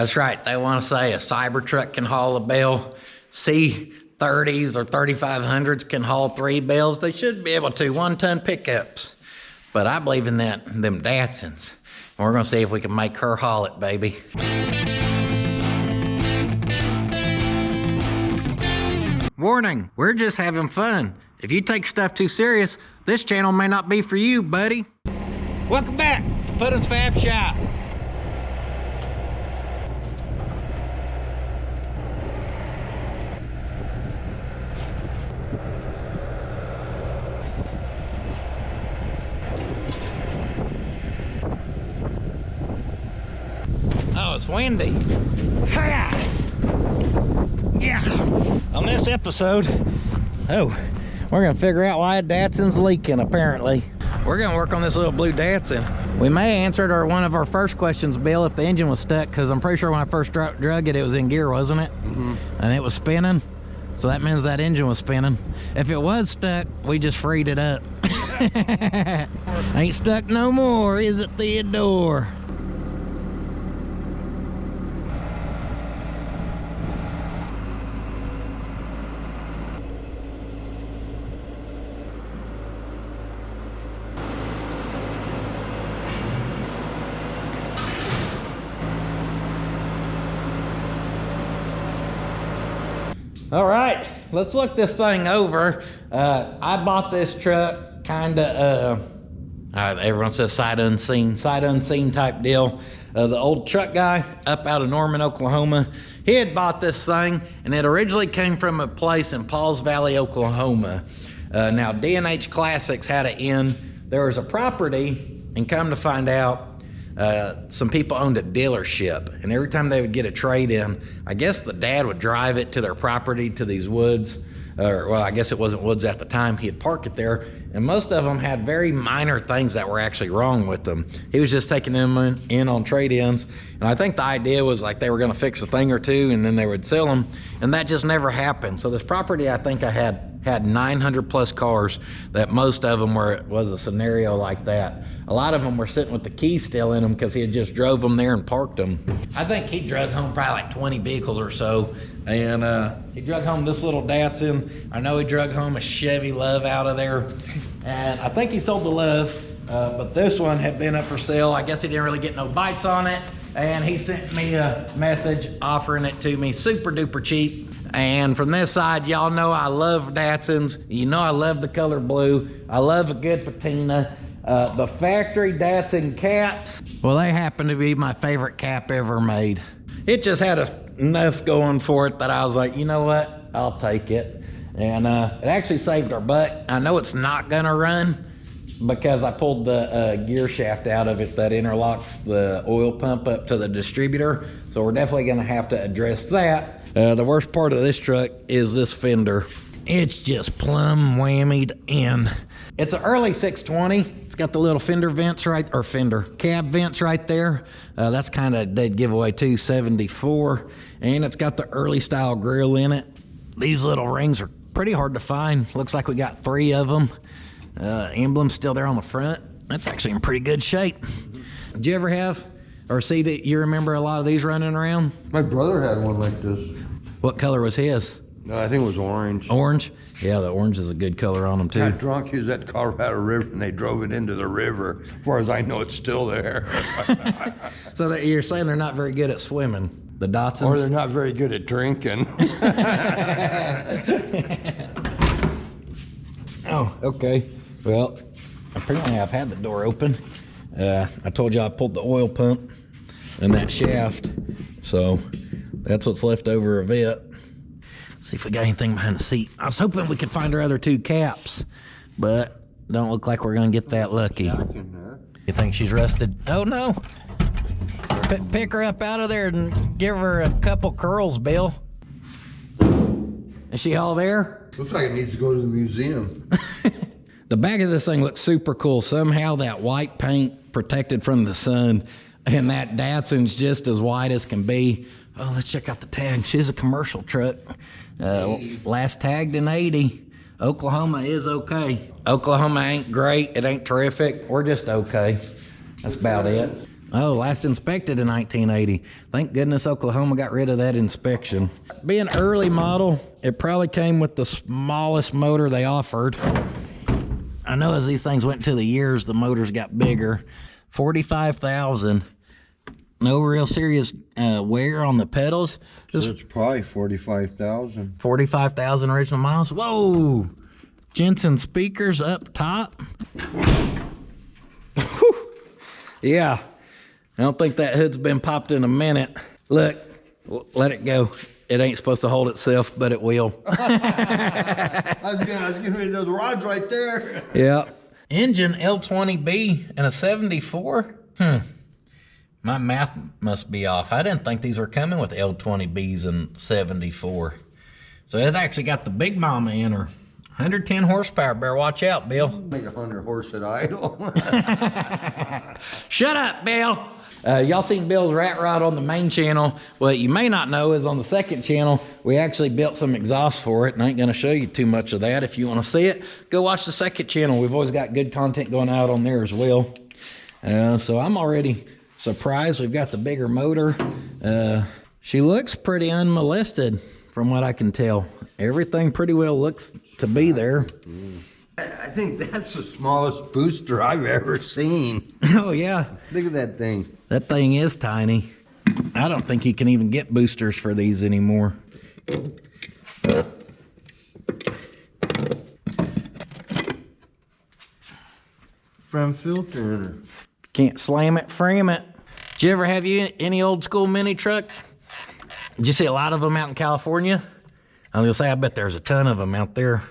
That's right. They want to say a Cybertruck can haul a bale. C30s or 3500s can haul 3 bales. They should be able to, 1-ton pickups. But I believe in them Datsuns. And we're going to see if we can make her haul it, baby. Warning, we're just having fun. If you take stuff too serious, this channel may not be for you, buddy. Welcome back to puddins.fab.shop. Oh, it's windy. Hi-ya! Yeah. On this episode, we're gonna figure out why Datsun's leaking, apparently. We're gonna work on this little blue Datsun. We may have answered one of our first questions, Bill, if the engine was stuck, because I'm pretty sure when I first drug it, it was in gear, wasn't it? Mm-hmm. And it was spinning. So that means that engine was spinning. If it was stuck, we just freed it up. Ain't stuck no more, is it, Theodore? All right, let's look this thing over. I bought this truck everyone says sight unseen type deal. The old truck guy up out of Norman, Oklahoma, he had bought this thing, and it originally came from a place in Pauls Valley, Oklahoma. Now, D&H Classics had it in. There was a property, and come to find out, some people owned a dealership, and every time they would get a trade-in, I guess the dad would drive it to their property, to these woods, well, I guess it wasn't woods at the time. He had parked it there, and most of them had very minor things that were actually wrong with them. He was just taking them in on trade-ins, and I think the idea was like they were going to fix a thing or two, and then they would sell them, and that just never happened. So this property, I think I had 900 plus cars, that most of them was a scenario like that. A lot of them were sitting with the keys still in them because he had just drove them there and parked them. I think he drug home probably like 20 vehicles or so, and he drug home this little Datsun. I know he drug home a Chevy Love out of there, and I think he sold the Love, but this one had been up for sale. I guess he didn't really get no bites on it, and he sent me a message offering it to me super duper cheap. And from this side, y'all know I love Datsuns. You know I love the color blue. I love a good patina. The factory Datsun caps, well, they happen to be my favorite cap ever made. It just had enough going for it that I was like, you know what, I'll take it. And it actually saved our butt. I know it's not gonna run because I pulled the gear shaft out of it that interlocks the oil pump up to the distributor. So we're definitely gonna have to address that. The worst part of this truck is this fender. It's just plumb whammied in. It's an early 620. It's got the little fender vents cab vents right there. That's kind of dead giveaway too, 74. And it's got the early style grill in it. These little rings are pretty hard to find. Looks like we got 3 of them. Emblem's still there on the front. That's actually in pretty good shape. Did you ever have or see that you remember a lot of these running around? My brother had one like this. What color was his? I think it was orange. Orange? Yeah, the orange is a good color on them too. Got drunk, he was at the Colorado River, and they drove it into the river. As far as I know, it's still there. So you're saying they're not very good at swimming, the Datsuns? Or they're not very good at drinking. Oh, okay. Well, apparently I've had the door open. I told you I pulled the oil pump and that shaft. So that's what's left over of it. See if we got anything behind the seat. I was hoping we could find our other 2 caps, but don't look like we're gonna get that lucky. You think she's rusted? Oh no. Pick her up out of there and give her a couple curls, Bill. Is she all there? Looks like it needs to go to the museum. The back of this thing looks super cool. Somehow that white paint protected from the sun, and that Datsun's just as white as can be. Oh, let's check out the tag. She's a commercial truck. Last tagged in 80. Oklahoma is okay. Oklahoma ain't great. It ain't terrific. We're just okay. That's about it. Oh, last inspected in 1980. Thank goodness Oklahoma got rid of that inspection. Being early model, it probably came with the smallest motor they offered. I know as these things went to the years, the motors got bigger. 45,000. No real serious wear on the pedals. So it's probably 45,000. 45,000 original miles. Whoa! Jensen speakers up top. Yeah. I don't think that hood's been popped in a minute. Look, let it go. It ain't supposed to hold itself, but it will. I was getting rid of those rods right there. Yeah. Engine L20B and a 74? My math must be off. I didn't think these were coming with L20Bs and 74. So it's actually got the big mama in her. 110 horsepower. Better watch out, Bill. Make 100 horse at idle. Shut up, Bill. Y'all seen Bill's rat rod on the main channel. What you may not know is on the second channel, we actually built some exhaust for it, and I ain't gonna show you too much of that. If you wanna see it, go watch the second channel. We've always got good content going out on there as well. So I'm already surprised we've got the bigger motor. She looks pretty unmolested from what I can tell. Everything pretty well looks to be there. I think that's the smallest booster I've ever seen. Oh yeah. Look at that thing. That thing is tiny. I don't think you can even get boosters for these anymore. Front filter. Can't slam it, frame it. Did you ever have any old school mini trucks? Did you see a lot of them out in California? I was gonna say, I bet there's a ton of them out there.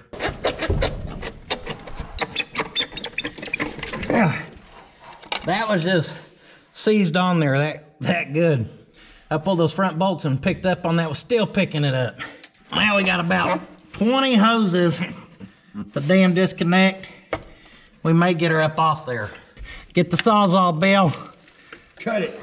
That was just seized on there that good. I pulled those front bolts and picked up on that, was still picking it up. Now we got about 20 hoses to damn disconnect. We may get her up off there. Get the Sawzall, Bill. Cut it.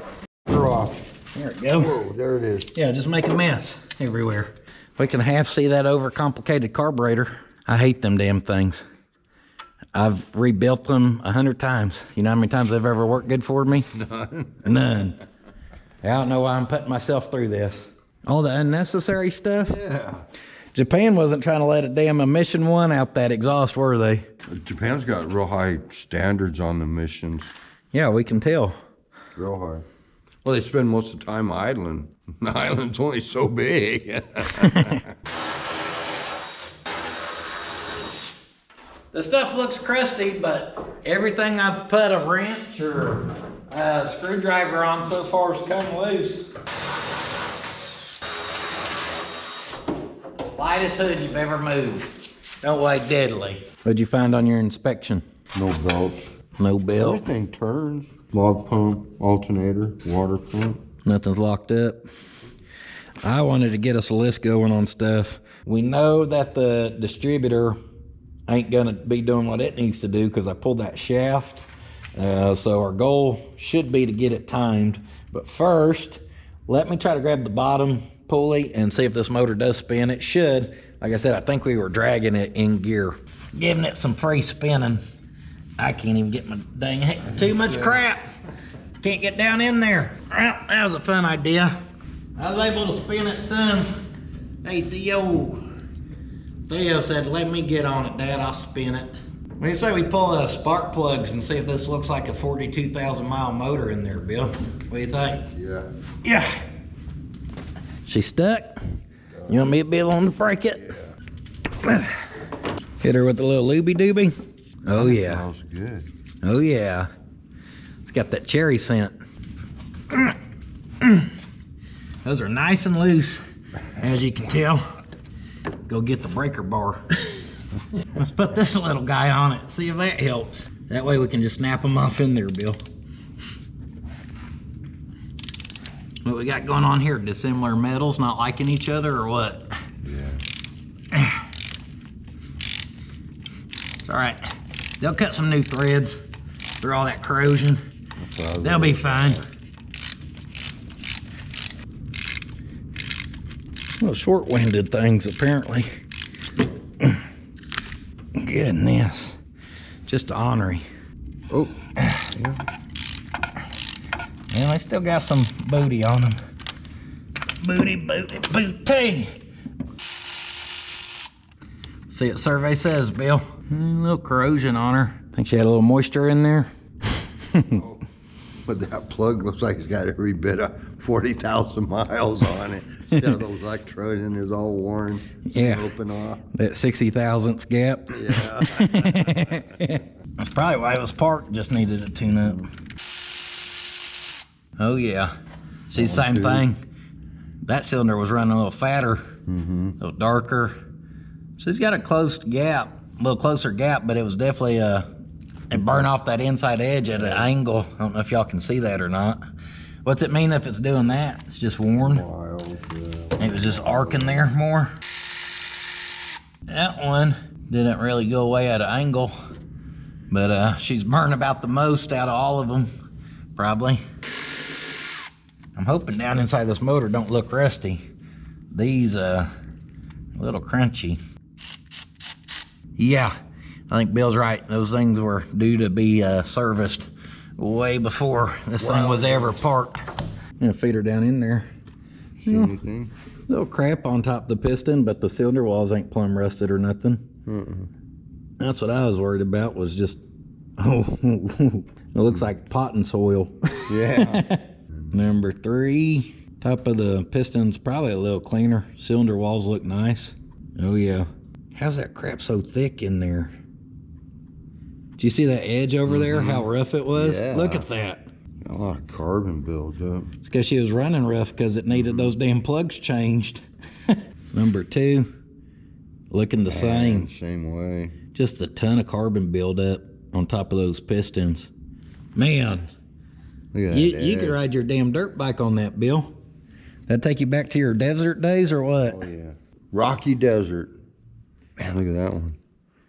We're off. There we go. Whoa, there it is. Yeah, just make a mess everywhere. We can half see that overcomplicated carburetor. I hate them damn things. I've rebuilt them 100 times. You know how many times they've ever worked good for me? None. None. I don't know why I'm putting myself through this. All the unnecessary stuff? Yeah. Japan wasn't trying to let a damn emission one out that exhaust, were they? Japan's got real high standards on emissions. Yeah, we can tell. Real high. Well, they spend most of the time idling. The island's only so big. The stuff looks crusty, but everything I've put a wrench or a screwdriver on so far has come loose. Lightest hood you've ever moved. Don't weigh deadly. What'd you find on your inspection? No belts. No belt. Everything turns. Log pump, alternator, water pump. Nothing's locked up. I wanted to get us a list going on stuff. We know that the distributor ain't gonna be doing what it needs to do because I pulled that shaft. So our goal should be to get it timed. But first, let me try to grab the bottom pulley and see if this motor does spin. It should. Like I said, I think we were dragging it in gear. Giving it some free spinning. I can't even get my dang heck, too much crap. Can't get down in there. Well, that was a fun idea. I was able to spin it some. Hey, Theo. Theo said, let me get on it, Dad, I'll spin it. What do you say we pull the spark plugs and see if this looks like a 42,000 mile motor in there, Bill? What do you think? Yeah. Yeah. She stuck? You want me to be able to break it? Yeah. Hit her with a little looby doobie? Oh yeah. Smells good. Oh yeah. It's got that cherry scent. Those are nice and loose, as you can tell. Go get the breaker bar. Let's put this little guy on it, see if that helps. That way we can just snap them off in there, Bill. What we got going on here? Dissimilar metals not liking each other or what? Yeah. It's all right. They'll cut some new threads through all that corrosion. They'll be fine. Little short-winded things, apparently. Goodness. Just ornery. Oh. Yeah. And they still got some booty on them. Booty. See what survey says, Bill. A little corrosion on her. Think she had a little moisture in there. Oh, but that plug looks like it's got every bit of 40,000 miles on it. See how those electrodes in there's all worn, open off. That 60 thousandths gap. Yeah. That's probably why it was parked. Just needed a tune up. Oh yeah. See, same thing. That cylinder was running a little fatter, a little darker. She's got a close gap, a little closer gap, but it was definitely it burned off that inside edge at an angle. I don't know if y'all can see that or not. What's it mean if it's doing that? It's just worn. It was just arcing there more. That one didn't really go away at an angle, but she's burned about the most out of all of them, probably. I'm hoping down inside this motor don't look rusty. These a little crunchy. Yeah, I think Bill's right. Those things were due to be serviced way before this thing was ever parked. I'm gonna feed her down in there. See anything? Little crap on top of the piston, but the cylinder walls ain't plumb rusted or nothing. That's what I was worried about, was just, it looks like potting soil. Yeah. Number 3, top of the piston's probably a little cleaner. Cylinder walls look nice. Oh yeah. How's that crap so thick in there? Did you see that edge over there, how rough it was? Yeah. Look at that. A lot of carbon built up. It's because she was running rough because it needed those damn plugs changed. Number 2, looking the same. Same way. Just a ton of carbon buildup on top of those pistons. Man, Look at that you could ride your damn dirt bike on that, Bill. That take you back to your desert days or what? Oh yeah. Rocky Desert. Man, look at that one.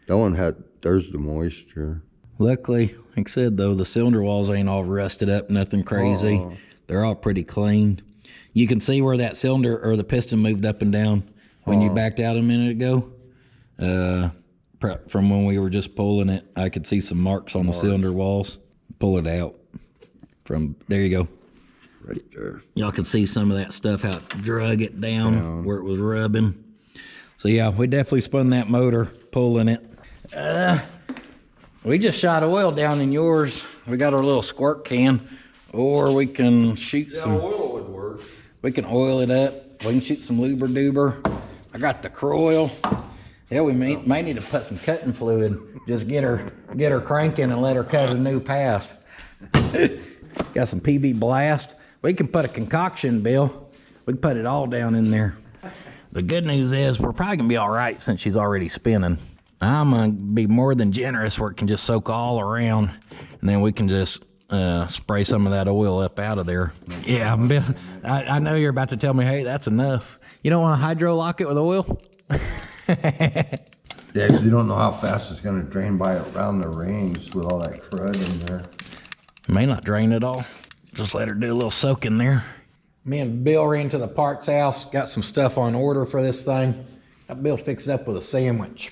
That one there's the moisture. Luckily, like I said though, the cylinder walls ain't all rusted up, nothing crazy. They're all pretty clean. You can see where that cylinder or the piston moved up and down when you backed out a minute ago. From when we were just pulling it, I could see some marks on the cylinder walls. Pull it out. From there you go. Right there. Y'all can see some of that stuff, how it drug it down where it was rubbing. So yeah, we definitely spun that motor pulling it. We just shot oil down in yours. We got our little squirt can, or we can shoot some. Oil would work. We can oil it up. We can shoot some luber-duber. I got the Croil. Yeah, we may need to put some cutting fluid. Just get her cranking and let her cut a new path. Got some PB Blast. We can put a concoction, Bill. We can put it all down in there. The good news is we're probably gonna be all right since she's already spinning. I'm gonna be more than generous where it can just soak all around, and then we can just spray some of that oil up out of there. Yeah, Bill, I know you're about to tell me, hey, that's enough. You don't want to hydro lock it with oil? Yeah, 'cause you don't know how fast it's gonna drain by around the rings with all that crud in there. It may not drain at all. Just let her do a little soak in there. Me and Bill ran to the parts house, got some stuff on order for this thing. Got Bill fixed up with a sandwich.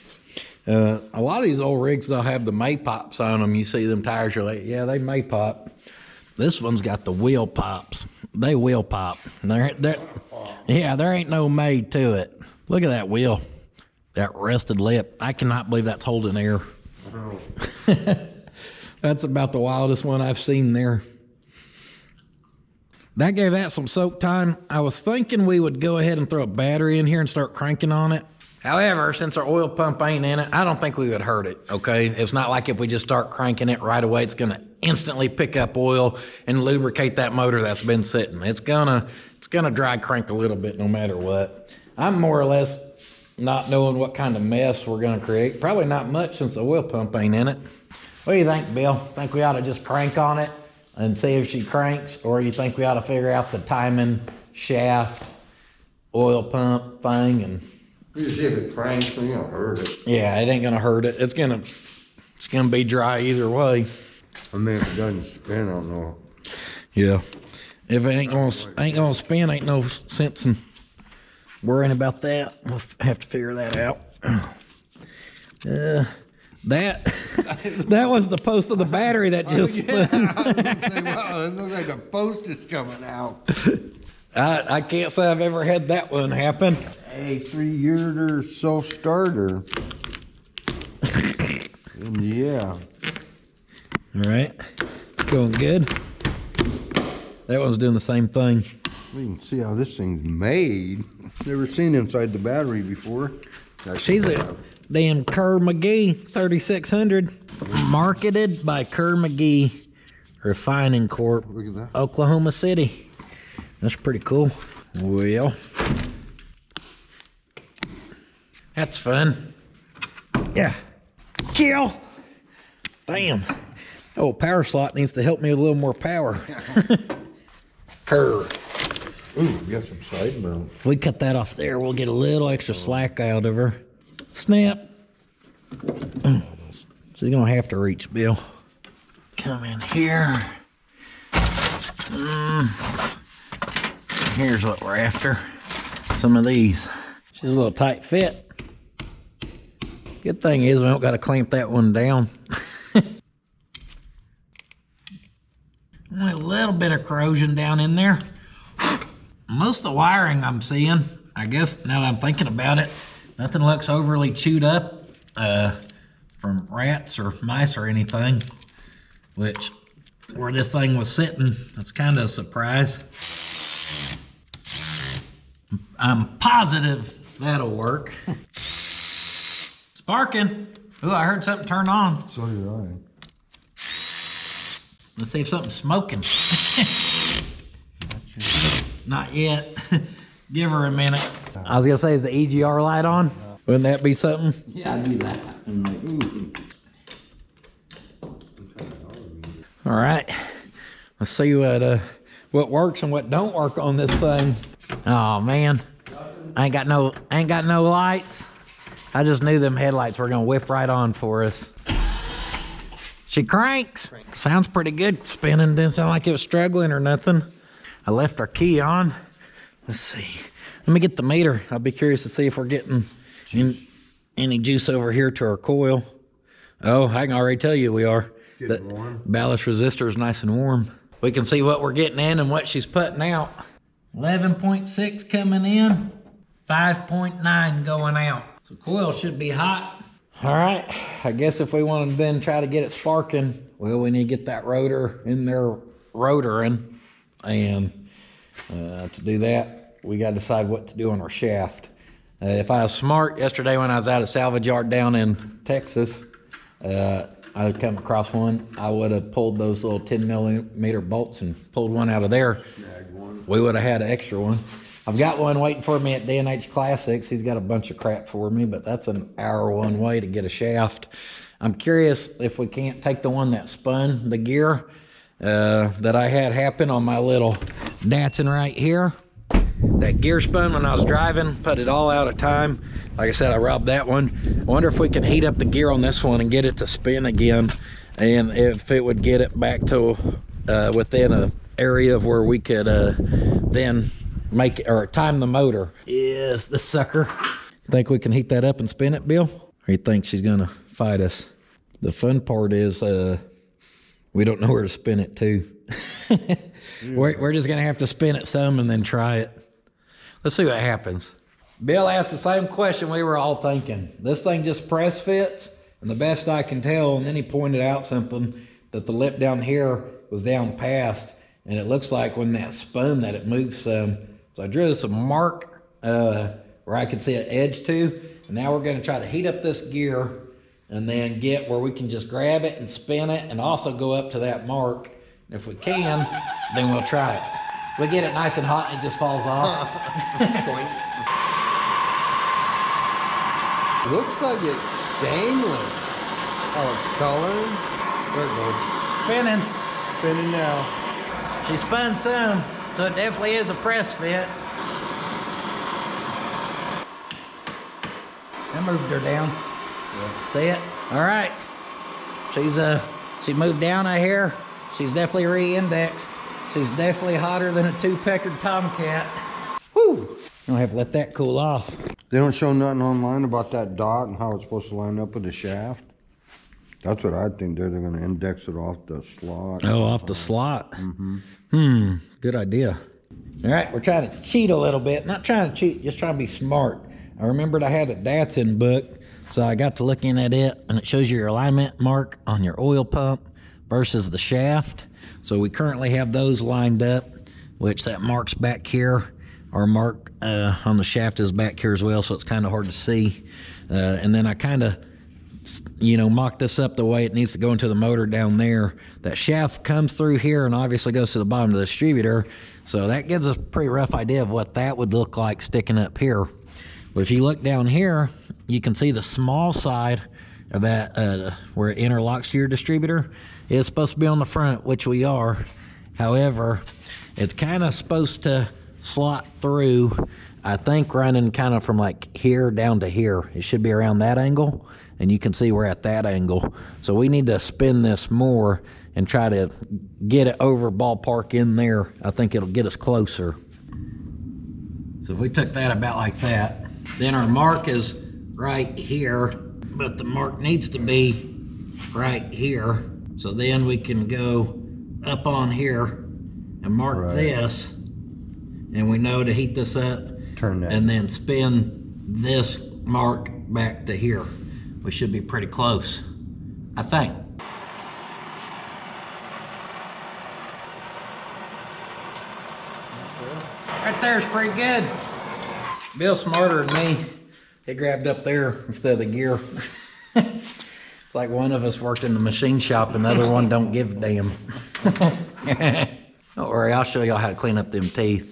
A lot of these old rigs, they'll have the May pops on them. You see them tires, you're like, yeah, they May pop. This one's got the wheel pops. They will pop. Yeah, there ain't no May to it. Look at that wheel. That rusted lip. I cannot believe that's holding air. That's about the wildest one I've seen there. That gave that some soak time. I was thinking we would go ahead and throw a battery in here and start cranking on it. However, since our oil pump ain't in it, I don't think we would hurt it, okay? It's not like if we just start cranking it right away, it's gonna instantly pick up oil and lubricate that motor that's been sitting. It's gonna dry crank a little bit no matter what. I'm more or less not knowing what kind of mess we're gonna create. Probably not much since the oil pump ain't in it. What do you think, Bill? Think we ought to just crank on it and see if she cranks, or you think we ought to figure out the timing, shaft, oil pump thing, and You see if it cranks, you don't hurt it. yeah, it ain't gonna hurt it. It's gonna be dry either way. I mean, if it doesn't spin, I don't know. Yeah, if it ain't gonna spin, ain't no sense in worrying about that. We'll have to figure that out. That was the post of the battery that just spun. Wow, it looks like a post is coming out. I can't say I've ever had that one happen. A 3-year self-starter. And yeah. All right, it's going good. That one's doing the same thing. We can see how this thing's made. Never seen inside the battery before. She's a damn Kerr McGee 3600, marketed by Kerr McGee Refining Corp, Look at that. Oklahoma City. That's pretty cool. Well, that's fun. Yeah. Kill. Damn. Oh, power slot needs to help me with a little more power. Kerr. Ooh, we got some side mounts. If we cut that off there, we'll get a little extra slack out of her. Snap. She's gonna have to reach, Bill. Come in here. Here's what we're after. Some of these. She's a little tight fit. Good thing is we don't gotta clamp that one down. Only a little bit of corrosion down in there. Most of the wiring I'm seeing, I guess now that I'm thinking about it, nothing looks overly chewed up from rats or mice or anything, which where this thing was sitting, that's kind of a surprise. I'm positive that'll work. Sparking. Ooh, I heard something turn on. So did I. Let's see if something's smoking. Not yet. Give her a minute. I was gonna say, is the EGR light on? Wouldn't that be something? Yeah, I do that. I'm like, ooh. All right. Let's see what works and what don't work on this thing. Oh man, I ain't got no lights. I just knew them headlights were gonna whip right on for us. She cranks. Sounds pretty good. Spinning, didn't sound like it was struggling or nothing. I left our key on. Let's see. Let me get the meter. I'll be curious to see if we're getting any juice over here to our coil. Oh, I can already tell you we are. Getting warm. Ballast resistor is nice and warm. We can see what we're getting in and what she's putting out. 11.6 coming in, 5.9 going out. So coil should be hot. All right, I guess if we want to then try to get it sparking, well, we need to get that rotor in there rotoring. And to do that, we got to decide what to do on our shaft. If I was smart, yesterday when I was at a salvage yard down in Texas, I come across one, I would have pulled those little 10 millimeter bolts and pulled one out of there. We would have had an extra one. I've got one waiting for me at D&H Classics. He's got a bunch of crap for me, but that's an hour one way to get a shaft. I'm curious if we can't take the one that spun the gear that I had happen on my little Datsun right here. That gear spun when I was driving, put it all out of time. Like I said, I robbed that one. I wonder if we can heat up the gear on this one and get it to spin again, and if it would get it back to within an area of where we could then make it, or time the motor. Is the sucker. You think we can heat that up and spin it, Bill? Or you think she's gonna fight us? The fun part is we don't know where to spin it to. We're just gonna have to spin it some and then try it. Let's see what happens. Bill asked the same question we were all thinking. This thing just press fits, and the best I can tell, and then he pointed out something, that the lip down here was down past, and it looks like when that spun that it moved some. So I drew some mark where I could see an edge to, and now we're gonna try to heat up this gear and then get where we can just grab it and spin it and also go up to that mark. And if we can, then we'll try it. We get it nice and hot and it just falls off. Looks like it's stainless. Oh, it's colored. There it goes. Spinning. Spinning now. She spun some, so it definitely is a press fit. I moved her down. Yeah. See it? All right. She moved down a hair. She's definitely re-indexed. She's definitely hotter than a 2-peckered Tomcat. Whew. I'm gonna have to let that cool off. They don't show nothing online about that dot and how it's supposed to line up with the shaft. That's what I think. They're gonna index it off the slot. Oh, off the slot? Good idea. All right, we're trying to cheat a little bit. Not trying to cheat, just trying to be smart. I remembered I had a Datsun book, so I got to looking at it, and it shows you your alignment mark on your oil pump versus the shaft. So we currently have those lined up, which that mark's back here. Our mark on the shaft is back here as well, so it's kind of hard to see. And then I kind of, mock this up the way it needs to go into the motor down there. That shaft comes through here and obviously goes to the bottom of the distributor. So that gives us a pretty rough idea of what that would look like sticking up here. But if you look down here, you can see the small side of that where it interlocks to your distributor is supposed to be on the front, which we are. However, it's kind of supposed to slot through, I think, running kind of from like here down to here. It should be around that angle, and you can see we're at that angle. So we need to spin this more and try to get it over ballpark in there. I think it'll get us closer. So if we took that about like that, then our mark is right here, but the mark needs to be right here. So then we can go up on here and mark this, and we know to heat this up, turn that, and then spin this mark back to here. We should be pretty close, I think. Right there's pretty good. Bill's smarter than me. He grabbed up there instead of the gear. It's like one of us worked in the machine shop and the other one don't give a damn. Don't worry, I'll show y'all how to clean up them teeth.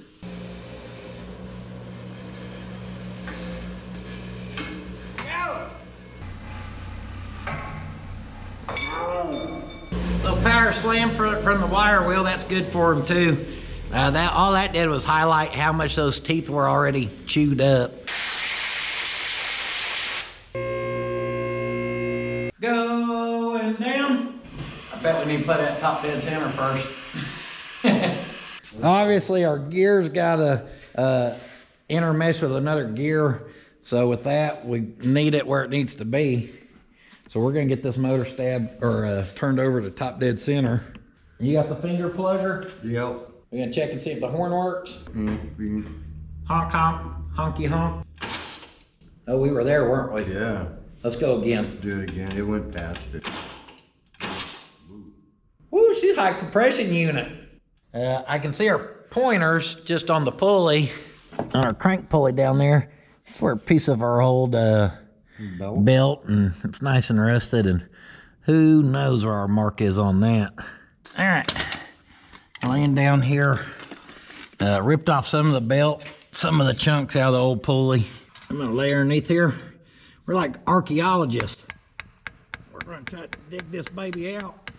Little power slam from the wire wheel, that's good for them too. All that did was highlight how much those teeth were already chewed up. Going down. I bet we need to put that top dead center first. Obviously our gear's got to intermesh with another gear. So with that, we need it where it needs to be. So we're gonna get this motor stabbed or turned over to top dead center. You got the finger plugger? Yep. We're gonna check and see if the horn works. Honk, honk, honky honk. Oh, we were there, weren't we? Yeah. Let's go again. Do it again. It went past it. Woo, she's high compression unit. I can see our pointers just on the pulley, on our crank pulley down there. It's where a piece of our old belt, and it's nice and rusted, and who knows where our mark is on that. All right. Laying down here, ripped off some of the belt, some of the chunks out of the old pulley. I'm gonna lay underneath here. We're like archaeologists. We're gonna try to dig this baby out.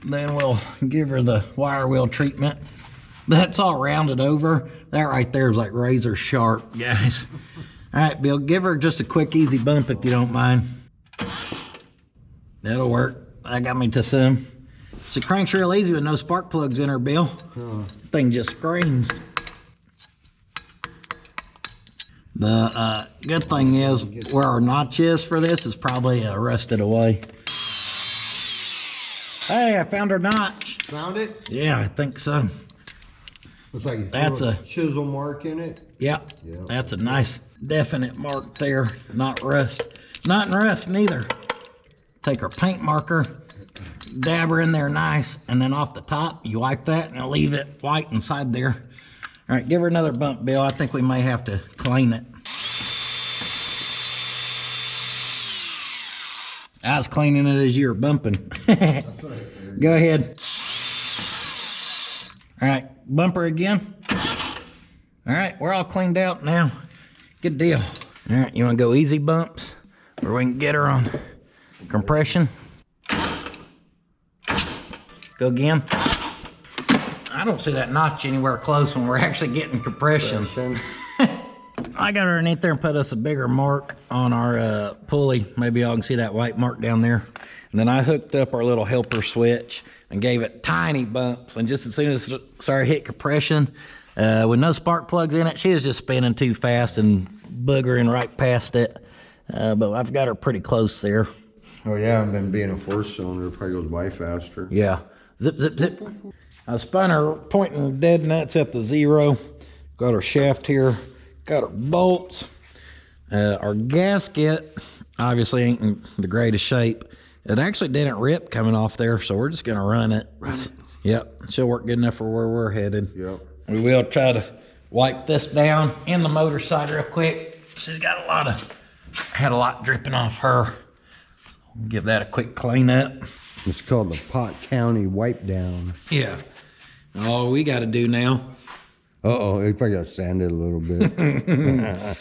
Then we'll give her the wire wheel treatment. That's all rounded over. That right there is like razor sharp, guys. All right, Bill, give her just a quick, easy bump if you don't mind. That'll work. That got me to some. She cranks real easy with no spark plugs in her, Bill. Thing just screams. The good thing is where our notch is for this is probably rusted away. Hey, I found her notch. Found it? Yeah, I think so. Looks like That's a chisel mark in it. Yeah, that's a nice definite mark there. Not rust. Not in rust neither. Take our paint marker, dab her in there nice, and then off the top, you wipe that and it'll leave it white inside there. All right, give her another bump, Bill. I think we may have to clean it. I was cleaning it as you were bumping. Go ahead. All right, bumper again. All right, we're all cleaned out now. Good deal. All right, you wanna go easy bumps, or we can get her on compression. Go again. I don't see that notch anywhere close when we're actually getting compression. I got her underneath there and put us a bigger mark on our pulley. Maybe y'all can see that white mark down there. And then I hooked up our little helper switch and gave it tiny bumps. And just as soon as it started hit compression, with no spark plugs in it. She was just spinning too fast and boogering right past it. But I've got her pretty close there. Oh yeah, and then being a 4-cylinder, it probably goes by faster. Yeah. Zip, zip, zip. I spun her pointing dead nuts at the 0. Got her shaft here. Got her bolts. Our gasket obviously ain't in the greatest shape. It actually didn't rip coming off there, so we're just gonna run it. Yep, she'll work good enough for where we're headed. Yep. We will try to wipe this down in the motor side real quick. She's got had a lot dripping off her. So we'll give that a quick clean up. It's called the Pot County Wipe Down. Yeah. All we got to do now. Uh-oh, you probably got to sand it a little bit.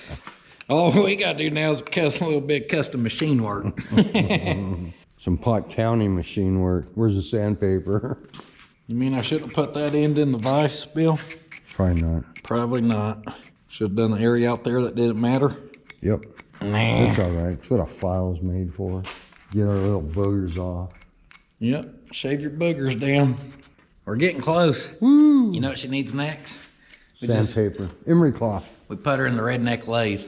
All we got to do now is a little bit of custom machine work. Some Pot County machine work. Where's the sandpaper? You mean I shouldn't have put that end in the vise, Bill? Probably not. Probably not. Should have done the area out there that didn't matter. Yep. Nah. That's all right. That's what a file's made for. Get our little boogers off. Yep. Shave your boogers down. We're getting close. Woo! You know what she needs next? Sandpaper. Emery cloth. We put her in the redneck lathe.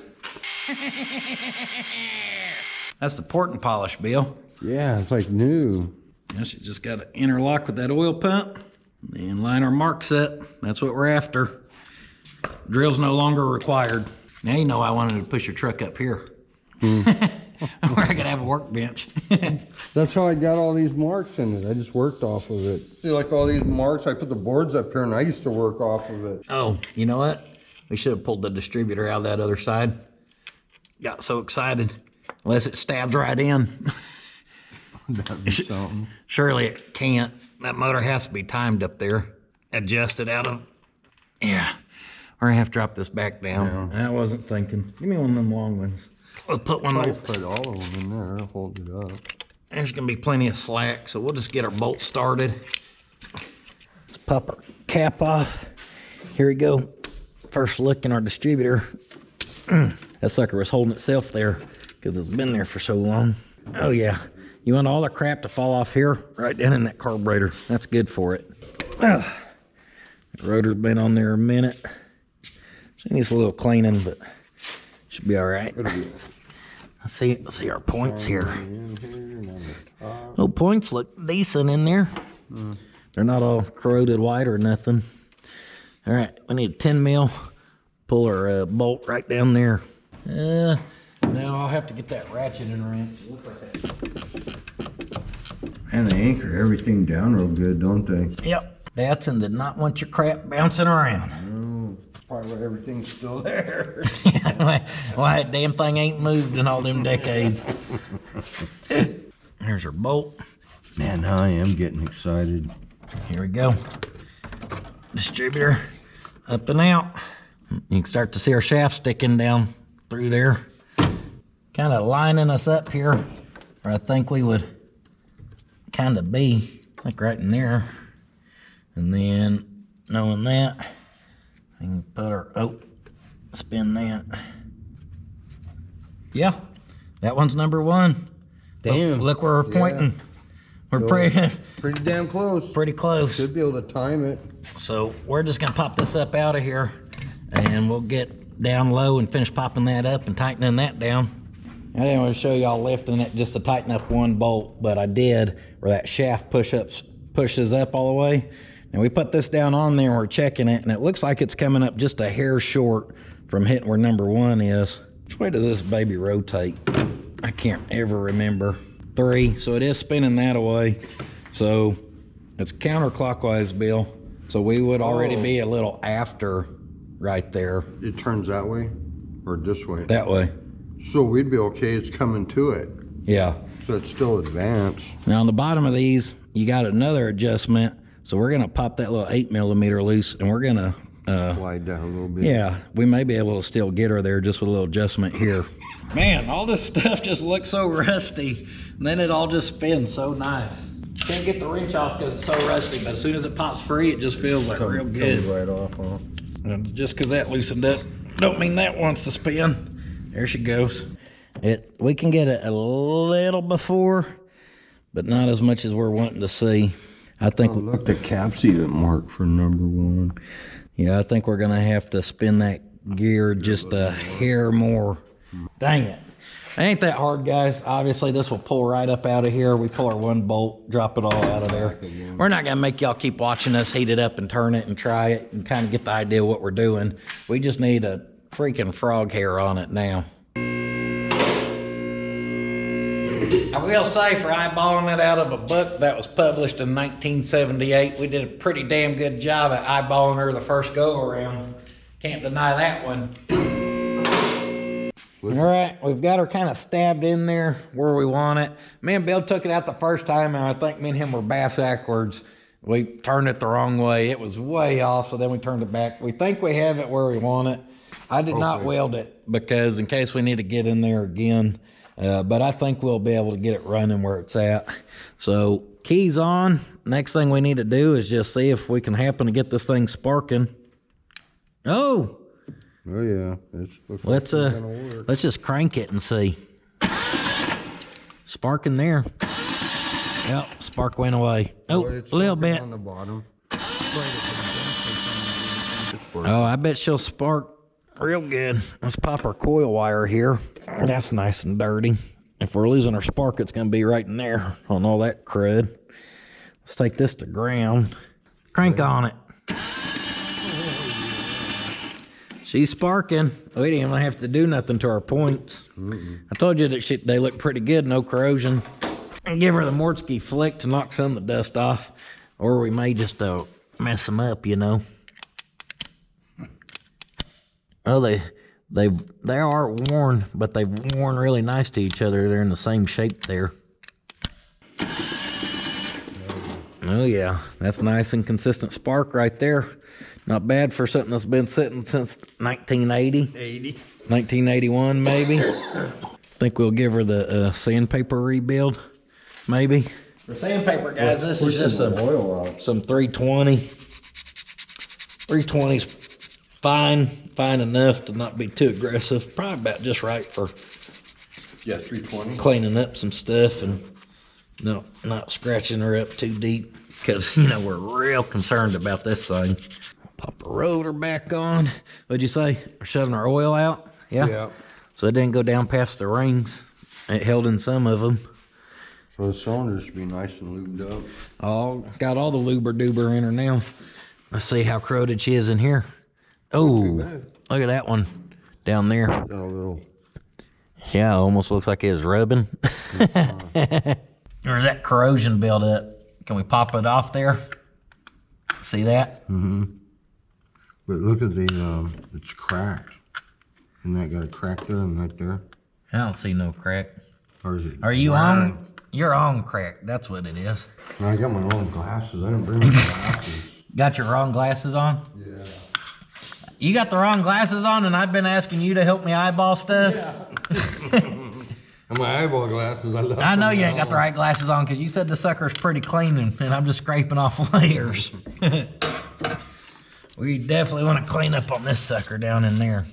That's the port and polish, Bill. Yeah, it's like new. Now she just got to interlock with that oil pump and line our marks up. That's what we're after. Drill's no longer required. Now you know I wanted to push your truck up here. Where I could have a workbench. That's how I got all these marks in it. I just worked off of it. See, like all these marks, I put the boards up here and I used to work off of it. Oh, you know what? We should have pulled the distributor out of that other side. Got so excited. Unless it stabs right in. That'd be something. Surely it can't. That motor has to be timed up there. Adjusted out of. Yeah. We're gonna have to drop this back down. Yeah. I wasn't thinking. Give me one of them long ones. We'll put one I'll of those. put all of them in there. I'll hold it up. There's gonna be plenty of slack, so we'll just get our bolt started. Let's pop our cap off. Here we go. First look in our distributor. That sucker was holding itself there because it's been there for so long. Oh yeah. You want all the crap to fall off here, right down in that carburetor. That's good for it. The rotor's been on there a minute. She needs a little cleaning, but should be all right. Let's see our points here. Oh, points look decent in there. They're not all corroded white or nothing. All right, we need a 10 mil. Pull our bolt right down there. Now I'll have to get that ratchet and wrench. It looks like that. And they anchor everything down real good, don't they? Yep. Datsun did not want your crap bouncing around. No, probably why everything's still there. Why that damn thing ain't moved in all them decades. There's our bolt. Man, I am getting excited. Here we go. Distributor up and out. You can start to see our shaft sticking down through there. Kind of lining us up here, or I think we would kind of be, like right in there. And then, knowing that, I can put our, spin that. Yeah, that one's number 1. Damn. Look where we're pointing. Yeah. We're Pretty damn close. pretty close. Should be able to time it. So we're just gonna pop this up out of here and we'll get down low and finish popping that up and tightening that down. I didn't want to show y'all lifting it just to tighten up one bolt, but I did where that shaft pushes up all the way. And we put this down on there and we're checking it and it looks like it's coming up just a hair short from hitting where number 1 is. Which way does this baby rotate? I can't ever remember. 3, so it is spinning that away. So it's counterclockwise, Bill. So we would already be a little after right there. It turns that way or this way? That way. So we'd be okay, it's coming to it. Yeah. So it's still advanced. Now on the bottom of these, you got another adjustment. So we're gonna pop that little 8mm loose and we're gonna Slide down a little bit. yeah, we may be able to still get her there just with a little adjustment here. Man, all this stuff just looks so rusty, and then it all just spins so nice. Can't get the wrench off because it's so rusty, but as soon as it pops free, it just feels like real good. Comes right off, huh? And just because that loosened up, don't mean that wants to spin. There she goes. We can get it a little before, but not as much as we're wanting to see. I think. Oh, look, the cap's even marked for number 1. Yeah, I think we're gonna have to spin that gear just a hair more. Dang it. It ain't that hard, guys. Obviously, this will pull right up out of here. We pull our one bolt, drop it all out of there. We're not gonna make y'all keep watching us heat it up and turn it and try it and kind of get the idea of what we're doing. We just need a freaking frog hair on it now. I will say, for eyeballing it out of a book that was published in 1978, we did a pretty damn good job at eyeballing her the first go around. Can't deny that one. All right, we've got her kind of stabbed in there where we want it. Me and Bill took it out the first time, and I think me and him were bass backwards. We turned it the wrong way. It was way off, so then we turned it back. We think we have it where we want it. I did not weld it because in case we need to get in there again, but I think we'll be able to get it running where it's at. So keys on. Next thing we need to do is just see if we can happen to get this thing sparking. Oh yeah, let's just crank it and see. Sparking there. Yep, spark went away. Oh, a little bit. On the bottom. Oh, I bet she'll spark real good. Let's pop our coil wire here. That's nice and dirty. If we're losing our spark, it's gonna be right in there on all that crud. Let's take this to ground. Crank on it. She's sparking. We didn't even have to do nothing to our points. I told you that they look pretty good, no corrosion. And give her the Mortski flick to knock some of the dust off, or we may just mess them up, you know. Oh, they are worn, but they've worn really nice to each other. They're in the same shape there. Oh yeah, that's nice and consistent spark right there. Not bad for something that's been sitting since 1980. 1981 maybe. Think we'll give her the sandpaper rebuild, maybe. For sandpaper, guys, this is just some 320. 320's fine enough to not be too aggressive. Probably about just right for 320. Cleaning up some stuff and not scratching her up too deep, because we're real concerned about this thing. Pop the rotor back on. What'd you say? We're shoving our oil out? Yeah. So it didn't go down past the rings. It held in some of them. So the cylinders should be nice and lubed up. Oh, got all the luber-duber in her now. Let's see how corroded she is in here. Oh, look at that one down there. Got a little. Yeah, almost looks like it was rubbing. Or that corrosion buildup. Can we pop it off there? See that? Mm-hmm. But look at the, it's cracked. Isn't that got a crack there and right there? I don't see no crack. Or is it? Are you on? You're on crack. That's what it is. No, I got my own glasses. I didn't bring my glasses. Got your wrong glasses on? Yeah. You got the wrong glasses on, and I've been asking you to help me eyeball stuff? Yeah. And my eyeball glasses, I know you ain't got the right glasses on, because you said the sucker's pretty clean, and I'm just scraping off layers. We definitely want to clean up on this sucker down in there.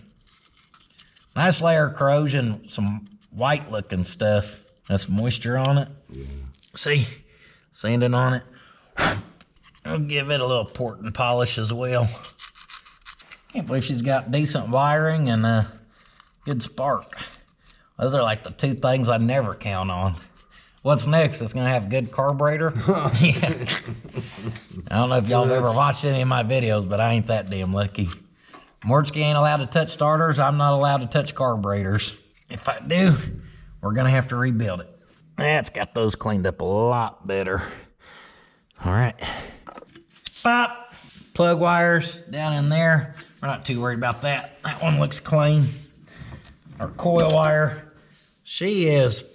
Nice layer of corrosion, some white looking stuff. That's moisture on it. Yeah. See? Sanding on it. I'll give it a little port and polish as well. Can't believe she's got decent wiring and a good spark. Those are like the two things I never count on. What's next? It's gonna have good carburetor? Yeah. I don't know if y'all have ever watched any of my videos, but I ain't that damn lucky. Mortski ain't allowed to touch starters. I'm not allowed to touch carburetors. If I do, we're gonna have to rebuild it. That's got those cleaned up a lot better. All right. Pop. Plug wires down in there. We're not too worried about that. That one looks clean. Our coil wire. She is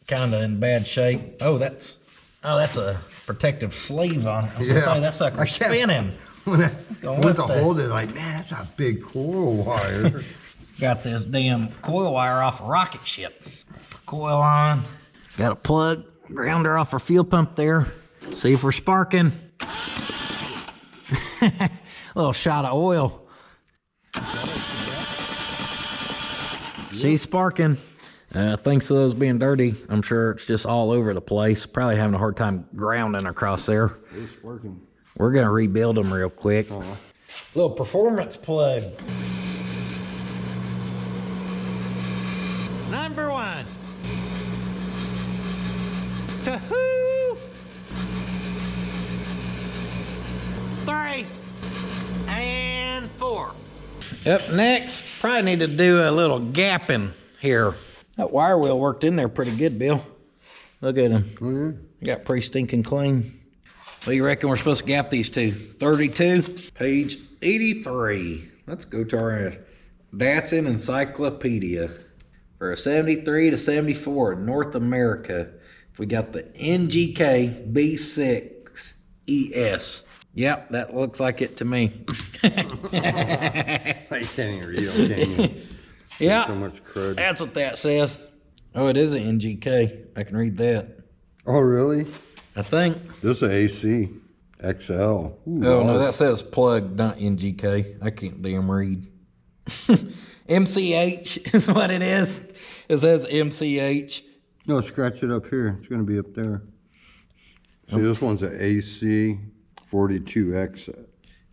kind of in bad shape. Oh, that's a protective sleeve on it. I was gonna say that sucker's spinning. When I went to hold it, like, man, that's a big coil wire. Got this damn coil wire off a rocket ship. Coil on. Got a plug, grounder off our fuel pump there. See if we're sparking. A little shot of oil. She's sparking. Thanks to those being dirty, I'm sure it's just all over the place. Probably having a hard time grounding across there. It's working. We're gonna rebuild them real quick. Little performance plug. Number 1. Tahoo! 3 and 4. Up next, probably need to do a little gapping here. That wire wheel worked in there pretty good, Bill. Look at him. Oh, yeah. Got pretty stinking clean. What do you reckon we're supposed to gap these to? 32, page 83. Let's go to our Datsun Encyclopedia. For a 73 to 74 in North America, we got the NGK B6 ES. Yep, that looks like it to me. I can't even read them, can you? Yeah, so much crud. That's what that says. Oh, it is an NGK. I can read that. Oh, really? I think. This is AC XL. Ooh, oh, no, that says plug, not NGK. I can't damn read. MCH is what it is. It says MCH. No, scratch it up here. It's going to be up there. See, this one's an AC 42X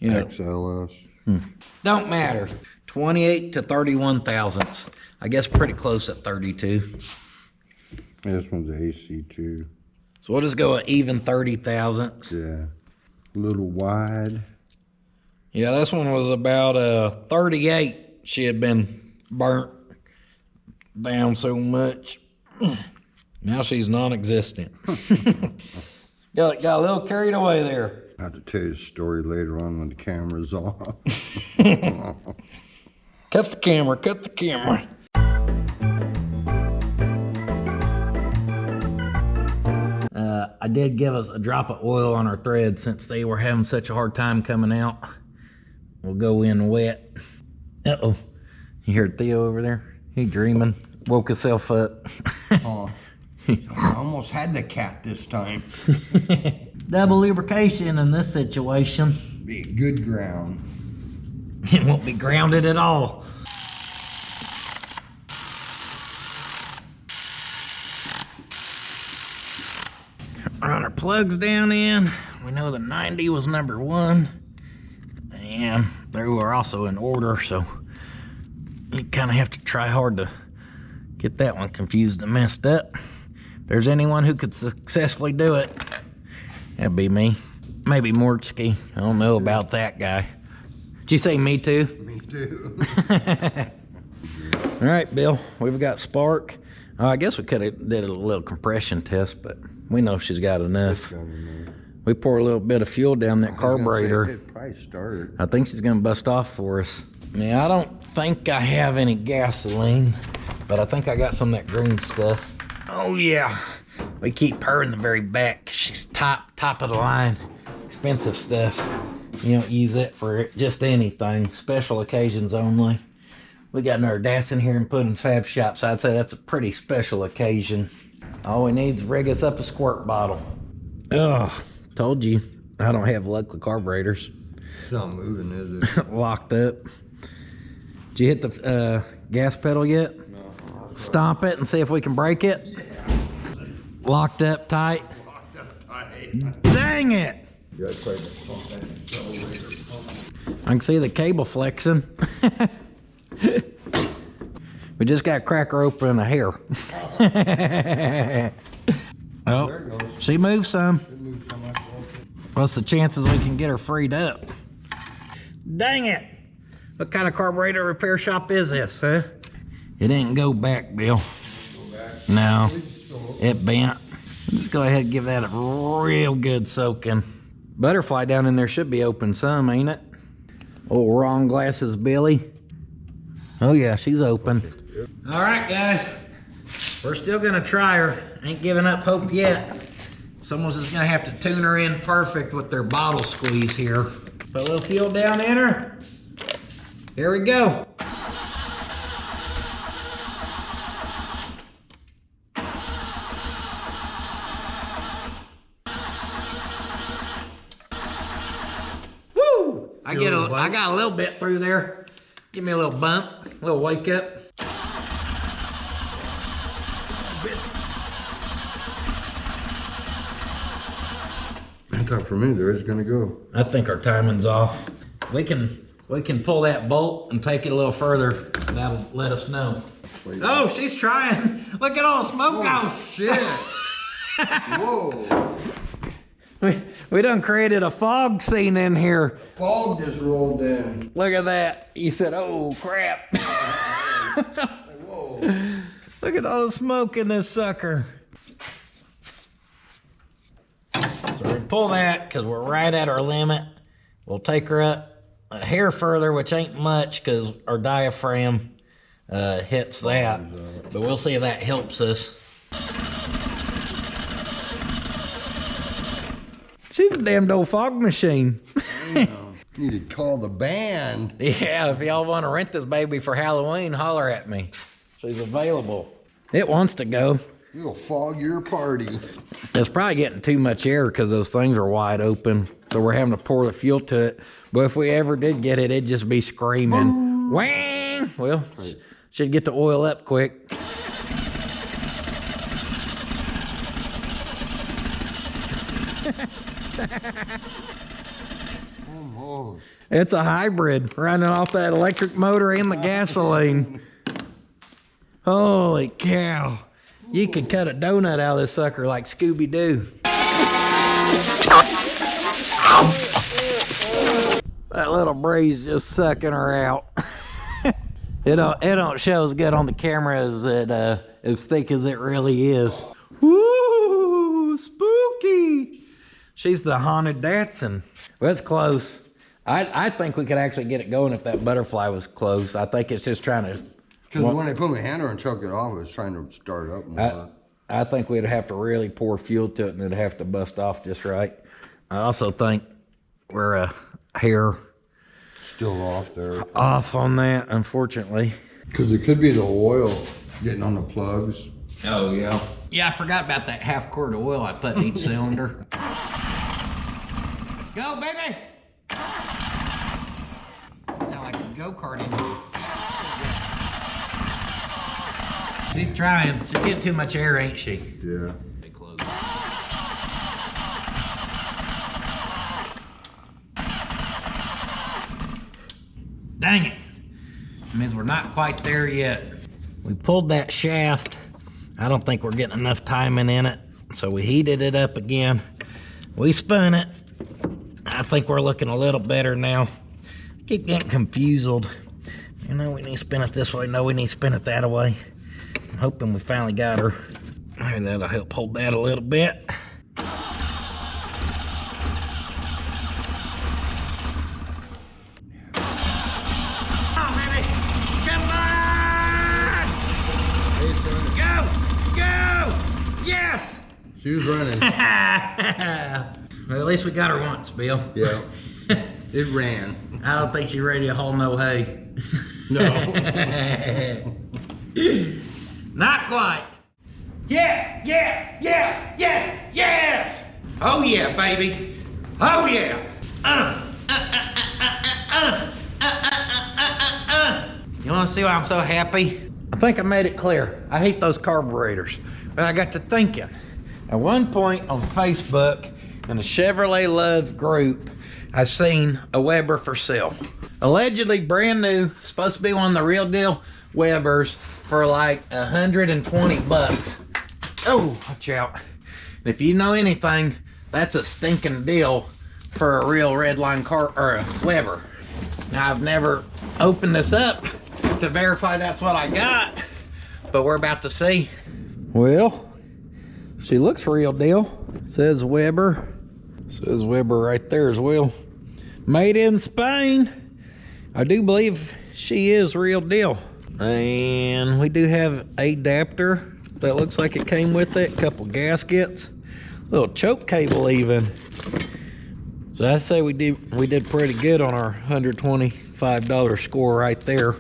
XLS. Don't matter. 28 to 31 thousandths. I guess pretty close at 32. Yeah, this one's an AC too. So we'll just go at even 30 thousandths. Yeah. A little wide. Yeah, this one was about 38. She had been burnt down so much. Now she's non-existent. got a little carried away there. I'll have to tell you the story later on when the camera's off. Cut the camera, cut the camera. I did give us a drop of oil on our thread since they were having such a hard time coming out. We'll go in wet. Uh-oh. You heard Theo over there? He dreaming. Woke himself up. Oh, I almost had the cat this time. Double lubrication in this situation. Be good ground. It won't be grounded at all. Run our plugs down in. We know the 90 was number 1. And they were also in order, so you kind of have to try hard to get that one confused and messed up. If there's anyone who could successfully do it, that'd be me. Maybe Mortsky. I don't know about that guy. Did you say me too? Me too. All right, Bill, we've got spark. I guess we could have did a little compression test, but we know she's got enough. We pour a little bit of fuel down that carburetor. It probably started. I think she's gonna bust off for us. Now, I don't think I have any gasoline, but I think I got some of that green stuff. Oh yeah, we keep her in the very back. She's top of the line, expensive stuff. You don't use it for just anything, special occasions only. We got another Datsun here in puddins.fab.shop, so I'd say that's a pretty special occasion. All we need is rig us up a squirt bottle. Ugh, told you, I don't have local carburetors. It's not moving, is it? Locked up. Did you hit the gas pedal yet? No. Stomp it and see if we can break it. Yeah. Locked up tight. Locked up tight. Dang it! You gotta try to pump that accelerator. I can see the cable flexing. We just got to crack her open a hair. Oh, There it goes. she moved some. It moves so much. What's the chances we can get her freed up? Dang it! What kind of carburetor repair shop is this, huh? It didn't go back, Bill. Go back. No, it bent. Let's go ahead and give that a real good soaking. Butterfly down in there should be open some, ain't it? Oh, wrong glasses, Billy. Oh yeah, she's open. All right, guys. We're still gonna try her. Ain't giving up hope yet. Someone's just gonna have to tune her in perfect with their bottle squeeze here. Put a little fuel down in her. Here we go. Woo! I got a little bit through there. Give me a little bump, a little wake up. I thought for me there it's gonna go. I think our timing's off. We can pull that bolt and take it a little further. That'll let us know. Oh, she's trying. Look at all the smoke out. Oh, shit. Whoa. We done created a fog scene in here. Fog just rolled in. Look at that. You said, oh, crap. Whoa. Look at all the smoke in this sucker. So we're gonna pull that because we're right at our limit. We'll take her up a hair further, which ain't much because our diaphragm hits that. But we'll see if that helps us. She's a damn old fog machine. Damn. Need to call the band. Yeah, if y'all want to rent this baby for Halloween, holler at me. She's available. It wants to go. We'll fog your party. It's probably getting too much air because those things are wide open. So we're having to pour the fuel to it. But if we ever did get it, it'd just be screaming. Wang! Well, should get the oil up quick. Almost. It's a hybrid running off that electric motor and the gasoline. Holy cow. You could cut a donut out of this sucker like Scooby-Doo. That little breeze just sucking her out. It don't show as good on the camera as thick as it really is. Woo, spooky. She's the haunted Datsun. Well, it's close. I think we could actually get it going if that butterfly was close. I think it's just trying to... Because when I put my hand on and choke it off, it was trying to start up more. I think we'd have to really pour fuel to it and it'd have to bust off just right. I also think we're a hair Still off there. off on that, unfortunately. Because it could be the oil getting on the plugs. Oh, yeah. Yeah, I forgot about that half quart of oil I put in each cylinder. Go, baby! Now like a go-kart engine. She's trying. She's getting too much air, ain't she? Yeah. Dang it. That means we're not quite there yet. We pulled that shaft. I don't think we're getting enough timing in it. So we heated it up again. We spun it. I think we're looking a little better now. Keep getting confused. You know, we need to spin it this way. No, we need to spin it that way. I'm hoping we finally got her. Maybe that'll help hold that a little bit. Oh, baby! Come on! Go! Go! Yes! She was running. Well, at least we got her once, Bill. Yeah. It ran. I don't think she's ready to haul no hay. No. Not quite. Yes, yes, yes, yes, yes. Oh yeah, baby. Oh yeah. You want to see why I'm so happy? I think I made it clear. I hate those carburetors. But I got to thinking. At one point on Facebook, in the Chevrolet Love group, I seen a Weber for sale. Allegedly brand new, supposed to be one of the real deal Webers for like 120 bucks. Oh, watch out. If you know anything, that's a stinking deal for a real redline car or a Weber. Now I've never opened this up to verify that's what I got, but we're about to see. Well, she looks real deal. Says Weber. Says Weber right there as well. Made in Spain. I do believe she is real deal. And we do have an adapter that looks like it came with it. A couple gaskets. Little choke cable even. So I'd say we did pretty good on our $125 score right there.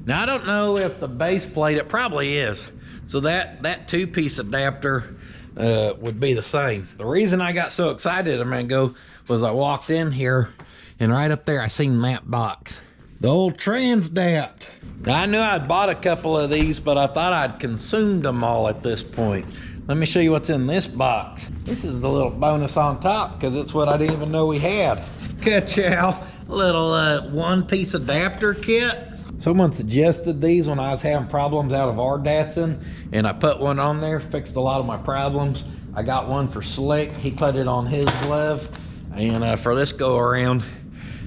Now I don't know if the base plate, it probably is. So that two-piece adapter would be the same. The reason I got so excited a minute ago was I walked in here and right up there I seen that box. The old Transdapt. Now I knew I'd bought a couple of these, but I thought I'd consumed them all at this point. Let me show you what's in this box. This is the little bonus on top because it's what I didn't even know we had. Ka-chow. little one-piece adapter kit. Someone suggested these when I was having problems out of our Datsun, and I put one on there, fixed a lot of my problems. I got one for Slick. He put it on his glove, and for this go around.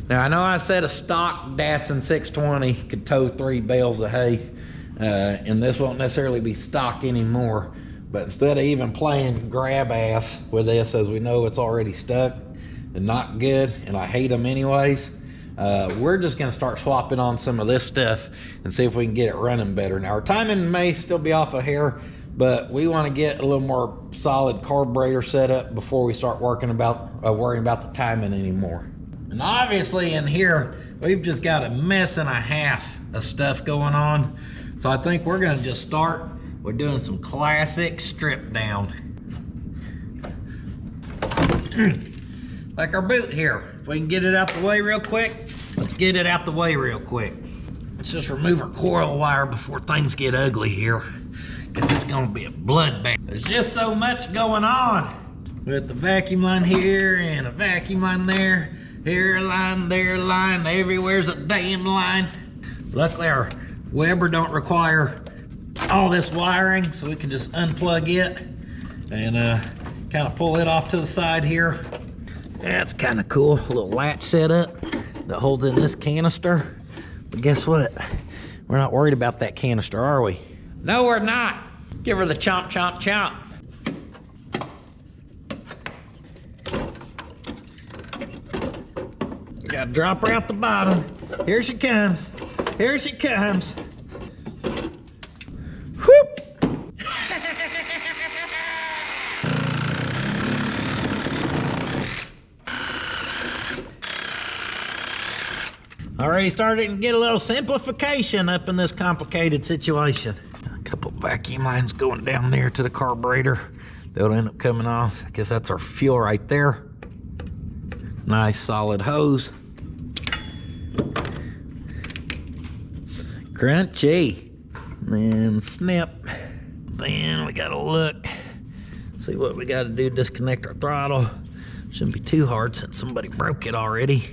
Now I know I said a stock Datsun 620 could tow 3 bales of hay, and this won't necessarily be stock anymore. But instead of even playing grab ass with this, as we know it's already stuck and not good, and I hate them anyways, we're just gonna start swapping on some of this stuff and see if we can get it running better. Now our timing may still be off a hair, but we want to get a little more solid carburetor set up before we start worrying about the timing anymore. And obviously in here, we've just got a mess and a half of stuff going on. So I think we're gonna just start with doing some classic strip down. Like our boot here. If we can get it out the way real quick, let's get it out the way real quick. Let's just remove our coil wire before things get ugly here, because it's gonna be a bloodbath. There's just so much going on with the vacuum line here and a vacuum line there. Here a line, there a line, everywhere's a damn line. Luckily our Weber don't require all this wiring, so we can just unplug it and kind of pull it off to the side here. That's kind of cool. A little latch setup that holds in this canister. But guess what? We're not worried about that canister, are we? No, we're not. Give her the chomp, chomp, chomp. Gotta drop her out the bottom. Here she comes. Here she comes. Whoop! Already starting to get a little simplification up in this complicated situation. A couple vacuum lines going down there to the carburetor. They'll end up coming off. I guess that's our fuel right there. Nice solid hose. Crunchy. And snip. Then we gotta look, see what we gotta do to disconnect our throttle. Shouldn't be too hard since somebody broke it already.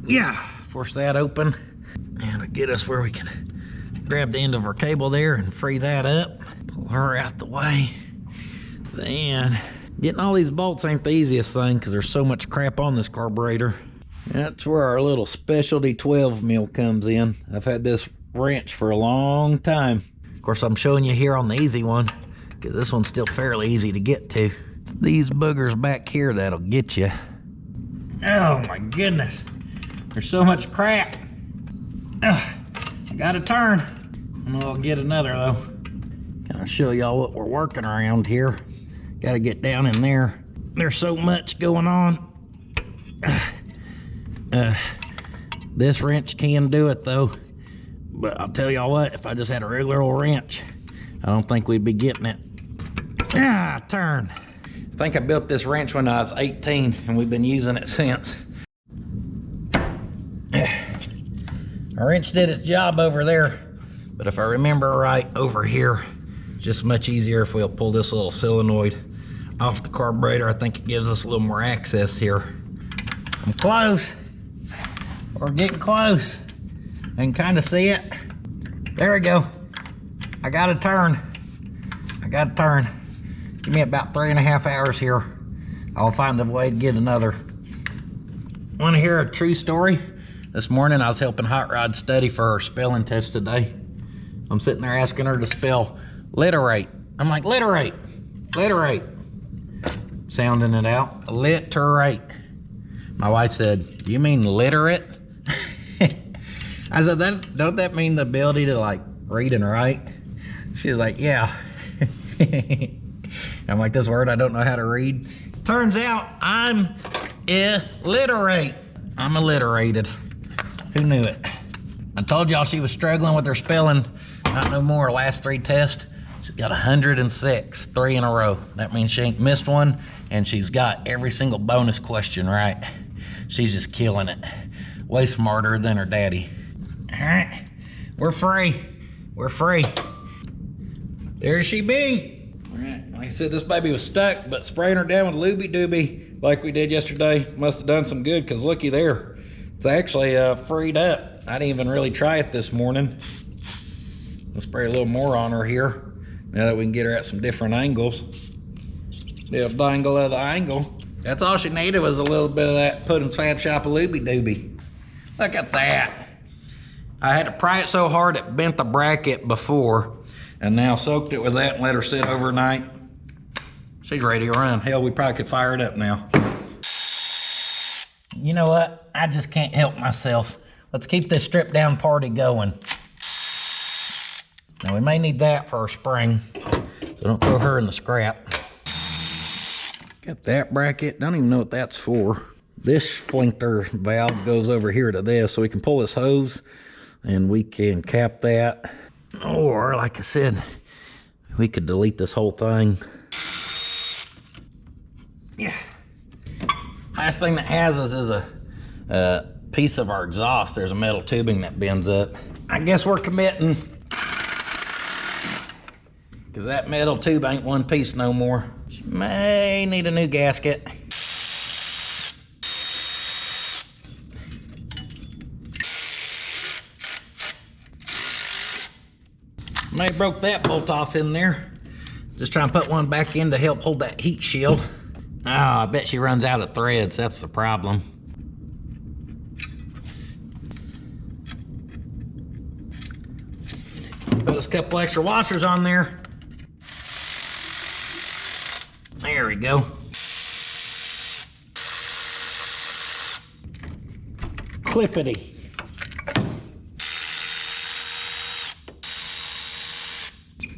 Yeah, force that open, and it'll get us where we can grab the end of our cable there and free that up. Pull her out the way. Then, getting all these bolts ain't the easiest thing because there's so much crap on this carburetor. That's where our little specialty 12 mil comes in. I've had this wrench for a long time. Of course, I'm showing you here on the easy one because this one's still fairly easy to get to. It's these boogers back here that'll get you. Oh my goodness. There's so much crap. Ugh, I gotta turn. I'm gonna get another though. Kind of show y'all what we're working around here. Gotta get down in there. There's so much going on. This wrench can do it though. But I'll tell y'all what, if I just had a regular old wrench, I don't think we'd be getting it. Turn. I think I built this wrench when I was 18 and we've been using it since. Our wrench did its job over there, but if I remember right, over here, it's just much easier if we'll pull this little solenoid off the carburetor. I think it gives us a little more access here. I'm close. We're getting close. I can kind of see it. There we go. I gotta turn. I gotta turn. Give me about 3.5 hours here. I'll find a way to get another. Want to hear a true story? This morning I was helping Hot Rod study for her spelling test today. I'm sitting there asking her to spell literate. I'm like, literate, literate. Sounding it out, literate. My wife said, do you mean literate? I said, don't that mean the ability to like read and write? She's like, yeah. I'm like, this word I don't know how to read. Turns out I'm illiterate. I'm illiterated. Who knew it? I told y'all she was struggling with her spelling. Not no more. Last 3 tests, she's got 106, 3 in a row. That means she ain't missed one, and she's got every single bonus question right. She's just killing it. Way smarter than her daddy. All right, we're free. We're free. There she be. All right, like I said, this baby was stuck, but spraying her down with Looby Dooby like we did yesterday must have done some good, because looky there. It's actually freed up. I didn't even really try it this morning. Let's spray a little more on her here, now that we can get her at some different angles. Little dangle of the angle. That's all she needed, was a little bit of that puddins.fab.shop looby dooby. Look at that. I had to pry it so hard it bent the bracket before, and now soaked it with that and let her sit overnight. She's ready to run. Hell, we probably could fire it up now. You know what? I just can't help myself. Let's keep this strip down party going. Now we may need that for our spring, so don't throw her in the scrap. Got that bracket. Don't even know what that's for. This splinter valve goes over here to this, so we can pull this hose and we can cap that. Or, like I said, we could delete this whole thing. Yeah. Last thing that has us is a piece of our exhaust. There's a metal tubing that bends up. I guess we're committing, because that metal tube ain't one piece no more. She may need a new gasket. May have broke that bolt off in there. Just trying to put one back in to help hold that heat shield. Oh, I bet she runs out of threads. That's the problem. Put us a couple extra washers on there. There we go. Clippity.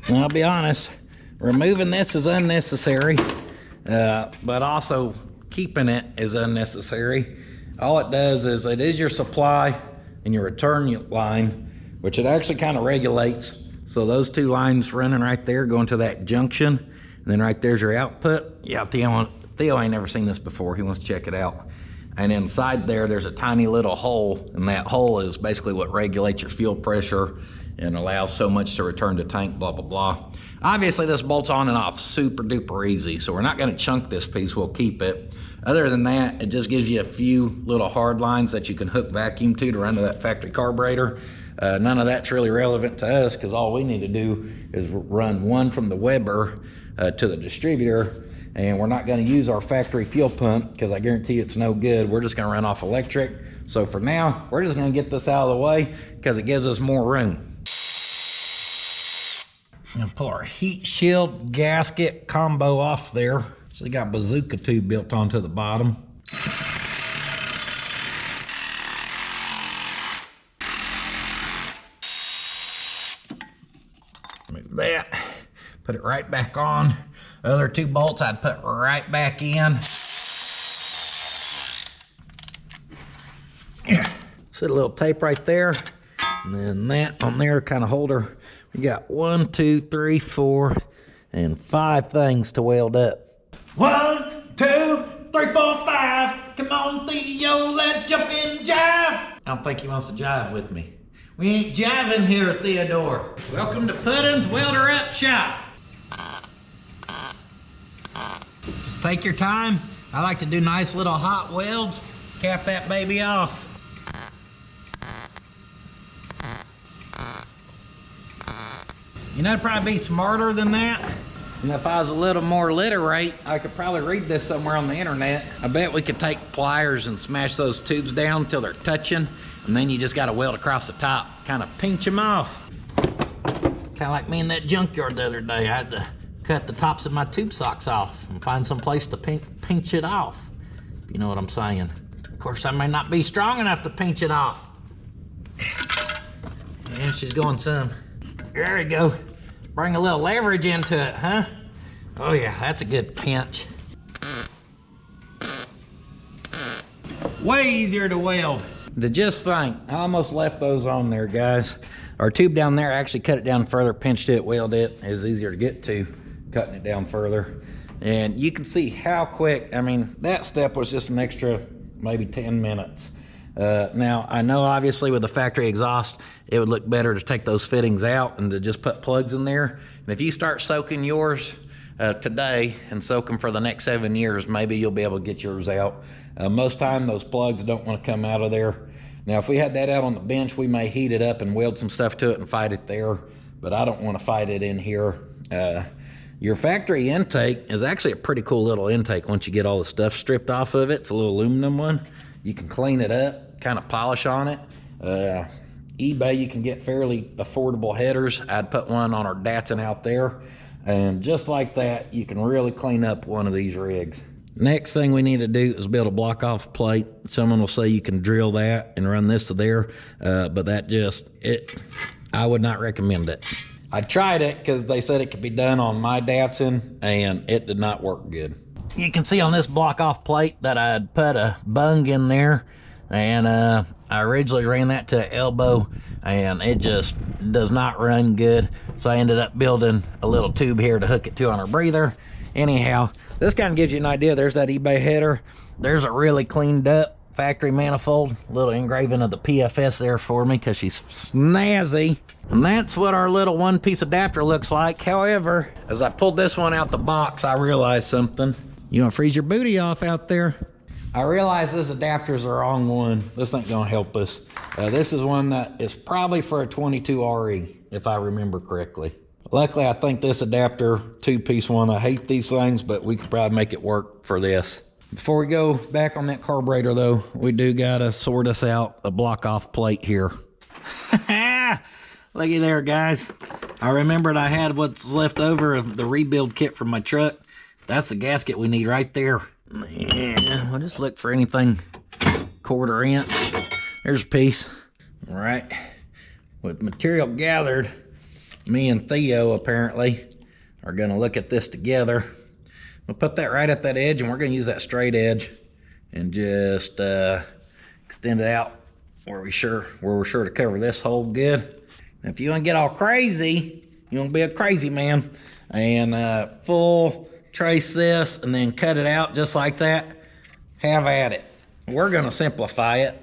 And I'll be honest, removing this is unnecessary, but also keeping it is unnecessary. All it does is, it is your supply and your return line, which it actually kind of regulates. So those two lines running right there going to that junction, and then right there's your output. Yeah, Theo ain't never seen this before. He wants to check it out. And inside there's a tiny little hole, and that hole is basically what regulates your fuel pressure and allows so much to return to tank, blah, blah, blah. Obviously this bolts on and off super duper easy, so we're not gonna chunk this piece, we'll keep it. Other than that, it just gives you a few little hard lines that you can hook vacuum to run to that factory carburetor. None of that's really relevant to us, because all we need to do is run one from the Weber to the distributor, and we're not gonna use our factory fuel pump, because I guarantee you it's no good. We're just gonna run off electric. So for now, we're just gonna get this out of the way, because it gives us more room. I'm gonna pull our heat shield gasket combo off there. So they got bazooka tube built onto the bottom. Move that, put it right back on. The other two bolts I'd put right back in. Yeah, set a little tape right there, and then that on there kind of hold her. We got 1, 2, 3, 4, and 5 things to weld up. 1, 2, 3, 4, 5. Come on, Theo, let's jump in and jive. I don't think he wants to jive with me. We ain't jiving here at Theodore. Welcome to Puddins Welder Up Shop. Just take your time. I like to do nice little hot welds. Cap that baby off. You know, it'd probably be smarter than that. And if I was a little more literate, I could probably read this somewhere on the internet. I bet we could take pliers and smash those tubes down until they're touching, and then you just gotta weld across the top, kind of pinch them off. Kind of like me in that junkyard the other day. I had to cut the tops of my tube socks off and find some place to pinch it off. You know what I'm saying? Of course, I may not be strong enough to pinch it off. Yeah, she's going some. There we go. Bring a little leverage into it, huh? Oh yeah, that's a good pinch. Way easier to weld. To just think, I almost left those on there, guys. Our tube down there, I actually cut it down further, pinched it, welded it. It was easier to get to, cutting it down further. And you can see how quick, I mean, that step was just an extra maybe 10 minutes. Now, I know obviously with the factory exhaust, it would look better to take those fittings out and to just put plugs in there. And if you start soaking yours today and soak them for the next 7 years, maybe you'll be able to get yours out. Most time those plugs don't want to come out of there. Now, if we had that out on the bench, we may heat it up and weld some stuff to it and fight it there, but I don't want to fight it in here. Your factory intake is actually a pretty cool little intake once you get all the stuff stripped off of it. It's a little aluminum one. You can clean it up, kind of polish on it. eBay, you can get fairly affordable headers. I'd put one on our Datsun out there, and just like that, you can really clean up one of these rigs. Next thing we need to do is build a block off plate. Someone will say you can drill that and run this to there, but I would not recommend it. I tried it because they said it could be done on my Datsun, and it did not work good. You can see on this block off plate that I had put a bung in there, and I originally ran that to an elbow, and it just does not run good. So I ended up building a little tube here to hook it to on our breather. Anyhow, this kind of gives you an idea. There's that eBay header. There's a really cleaned up factory manifold. A little engraving of the PFS there for me because she's snazzy. And that's what our little one-piece adapter looks like. However, as I pulled this one out the box, I realized something. You want to freeze your booty off out there? I realized this adapter's the wrong one. This ain't gonna help us. This is one that is probably for a 22 RE, if I remember correctly. Luckily, I think this adapter, two-piece one, I hate these things, but we could probably make it work for this. Before we go back on that carburetor though, we do gotta sort us out a block off plate here. Looky there, guys. I remembered I had what's left over of the rebuild kit from my truck. That's the gasket we need right there. Yeah, we'll just look for anything 1/4 inch. There's a piece. All right. With material gathered, me and Theo apparently are gonna look at this together. We'll put that right at that edge, and we're gonna use that straight edge and just extend it out where we're sure to cover this hole good. Now, if you want to get all crazy, you want to be a crazy man and full trace this and then cut it out just like that, have at it. We're going to simplify it.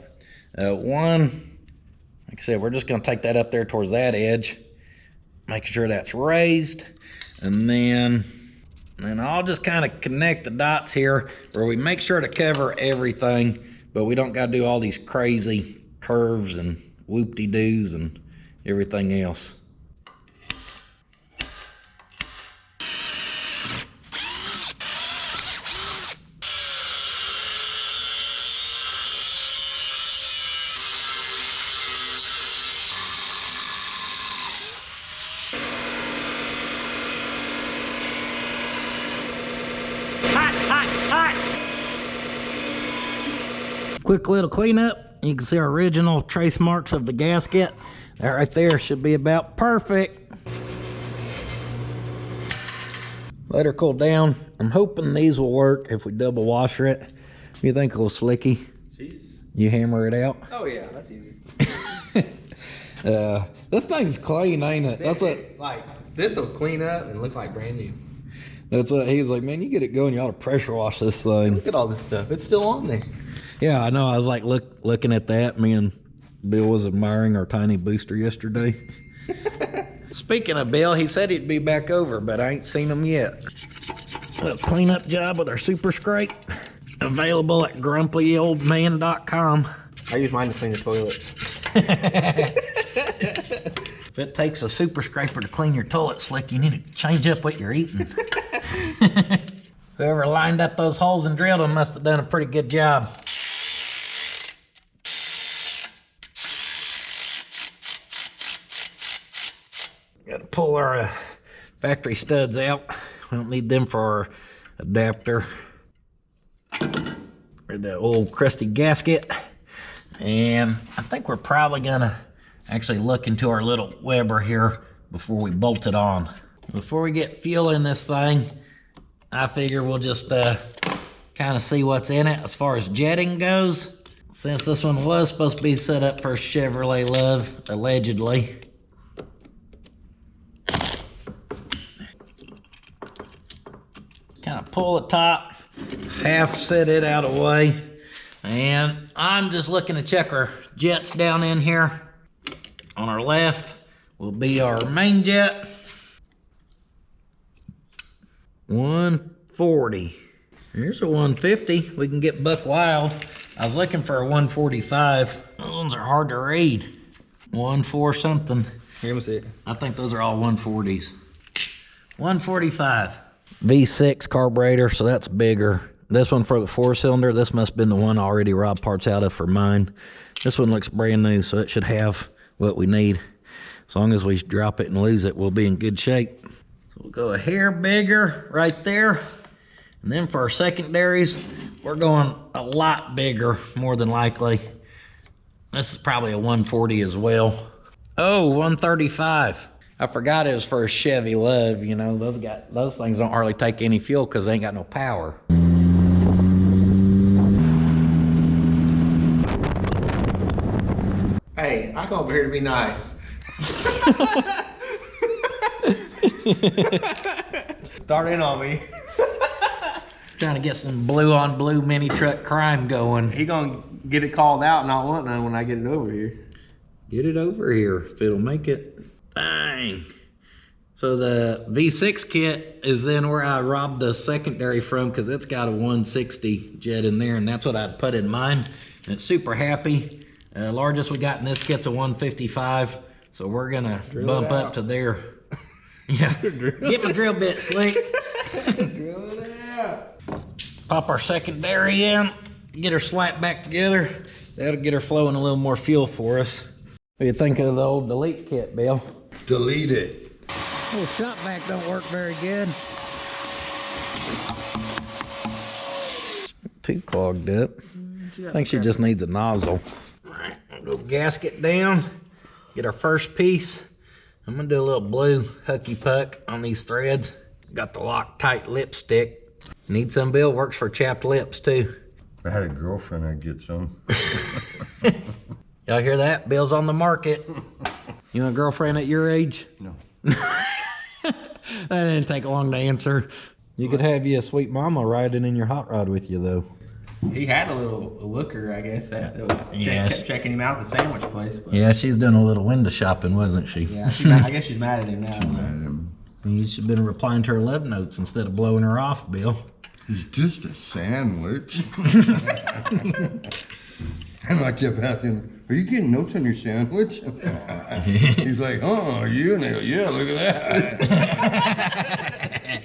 Like I said, we're just going to take that up there towards that edge, making sure that's raised, and then I'll just kind of connect the dots here where we make sure to cover everything, but we don't got to do all these crazy curves and whoop-de-doos and everything else. Quick little cleanup. You can see our original trace marks of the gasket. That right there should be about perfect. Let her cool down. I'm hoping these will work if we double washer it. What do you think, little slicky? Jeez. You hammer it out? Oh yeah, that's easy. This thing's clean, ain't it? That's what. Like this will clean up and look like brand new. That's what he's like. Man, you get it going. You ought to pressure wash this thing. Look at all this stuff. It's still on there. Yeah, I know. I was like looking at that. Me and Bill was admiring our tiny booster yesterday. Speaking of Bill, he said he'd be back over, but I ain't seen him yet. A little cleanup job with our super scrape. Available at grumpyoldman.com. I use mine to clean the toilet. If it takes a super scraper to clean your toilet slick, you need to change up what you're eating. Whoever lined up those holes and drilled them must have done a pretty good job. Got to pull our factory studs out. We don't need them for our adapter. Or the old crusty gasket. And I think we're probably gonna actually look into our little Weber here before we bolt it on. Before we get fuel in this thing, I figure we'll just kind of see what's in it as far as jetting goes. Since this one was supposed to be set up for Chevrolet Love, allegedly. Kind of pull the top, half set it out of the way. And I'm just looking to check our jets down in here. On our left will be our main jet. 140. Here's a 150. We can get buck wild. I was looking for a 145. Those ones are hard to read. 1.4 something. Here, let me see it. I think those are all 140s. 145. V6 carburetor, so that's bigger. This one for the 4-cylinder. This must have been the one I already robbed parts out of for mine. This one looks brand new, so it should have what we need. As long as we drop it and lose it, we'll be in good shape. So we'll go a hair bigger right there. And then for our secondaries, we're going a lot bigger, more than likely. This is probably a 140 as well. Oh, 135. I forgot it was for a Chevy Love. You know, those things don't hardly take any fuel because they ain't got no power. Hey, I come over here to be nice. Start in on me. Trying to get some blue on blue mini truck crime going. He gonna get it called out and not want none when I get it over here. Get it over here if it'll make it. Dang. So the V6 kit is then where I robbed the secondary from because it's got a 160 jet in there, and that's what I'd put in mine. And it's super happy. Largest we got in this kit's a 155, so we're gonna bump up to there. Yeah, get my drill bit, Slick. Drill it out. Pop our secondary in, get her slapped back together. That'll get her flowing a little more fuel for us. What do you think of the old delete kit, Bill? Delete it. Little shop vac don't work very good. Too clogged up. I think she just needs a nozzle. All right, we'll go gasket down, get our first piece. I'm gonna do a little blue hucky puck on these threads. Got the Loctite lipstick. Need some, Bill? Works for chapped lips too. If I had a girlfriend, I'd get some. Y'all hear that? Bill's on the market. You want a girlfriend at your age? No. That didn't take long to answer. You could have you a sweet mama riding in your hot rod with you though. He had a little looker, I guess. That was Yes. checking him out at the sandwich place. But Yeah, she's doing a little window shopping, wasn't she? yeah, I guess she's mad at him now. You should have been replying to her love notes instead of blowing her off, Bill. It's just a sandwich. And I kept asking, are you getting notes on your sandwich? He's like, oh, you know, yeah, look at that.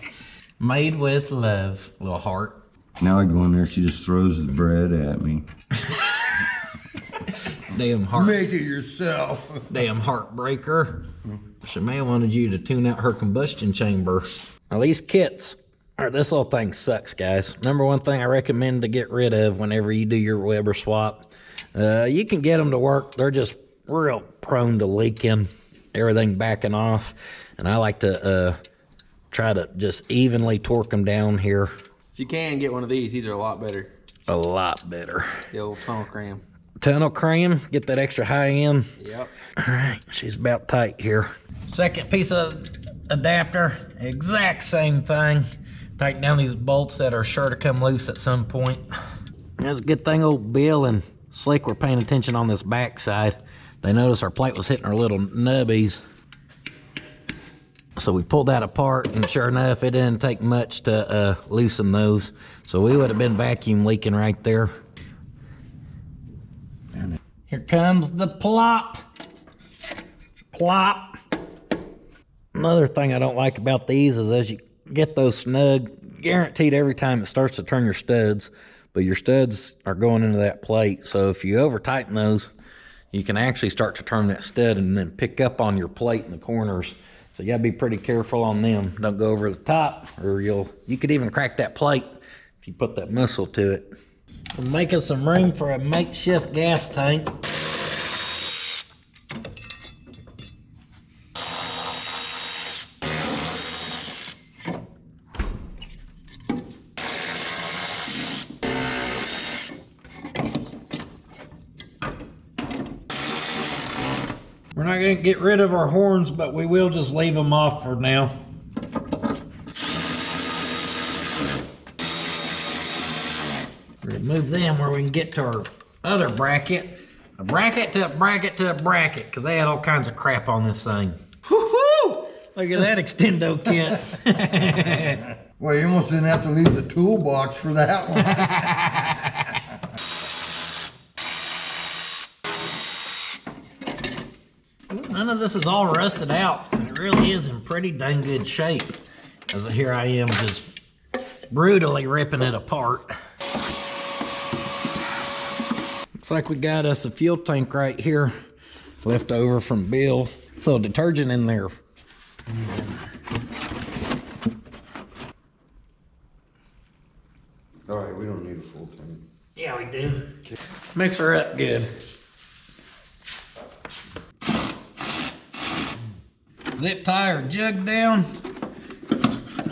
Made with love, little heart. Now I go in there, she just throws the bread at me. Damn heart. Make it yourself. Damn heartbreaker. She may have wanted you to tune out her combustion chamber. Now these kits, or this little thing sucks, guys. Number one thing I recommend to get rid of whenever you do your Weber swap. You can get them to work. They're just real prone to leaking, everything backing off. And I like to try to just evenly torque them down here. If you can get one of these are a lot better. A lot better. The old tunnel cram. Tunnel cram, get that extra high end. Yep. All right, she's about tight here. Second piece of adapter, exact same thing. Tighten down these bolts that are sure to come loose at some point. That's a good thing old Bill and Slick were paying attention on this back side. They noticed our plate was hitting our little nubbies. So we pulled that apart, and sure enough, it didn't take much to loosen those. So we would have been vacuum leaking right there. Here comes the plop. Plop. Another thing I don't like about these is as you get those snug, guaranteed every time it starts to turn your studs, but your studs are going into that plate. So if you over tighten those, you can actually start to turn that stud and then pick up on your plate in the corners. So you gotta be pretty careful on them. Don't go over the top, or you could even crack that plate if you put that muscle to it. We're making some room for a makeshift gas tank. We're not going to get rid of our horns, but we will just leave them off for now. Remove them where we can get to our other bracket. A bracket to a bracket to a bracket, because they had all kinds of crap on this thing. Woo-hoo! Look at that extendo kit. Well, you almost didn't have to leave the toolbox for that one. None of this is all rusted out. It really is in pretty dang good shape. As here I am just brutally ripping it apart. Looks like we got us a fuel tank right here, left over from Bill. A little detergent in there. All right, we don't need a full tank. Yeah, we do. Mix her up good. Zip tie or jug down.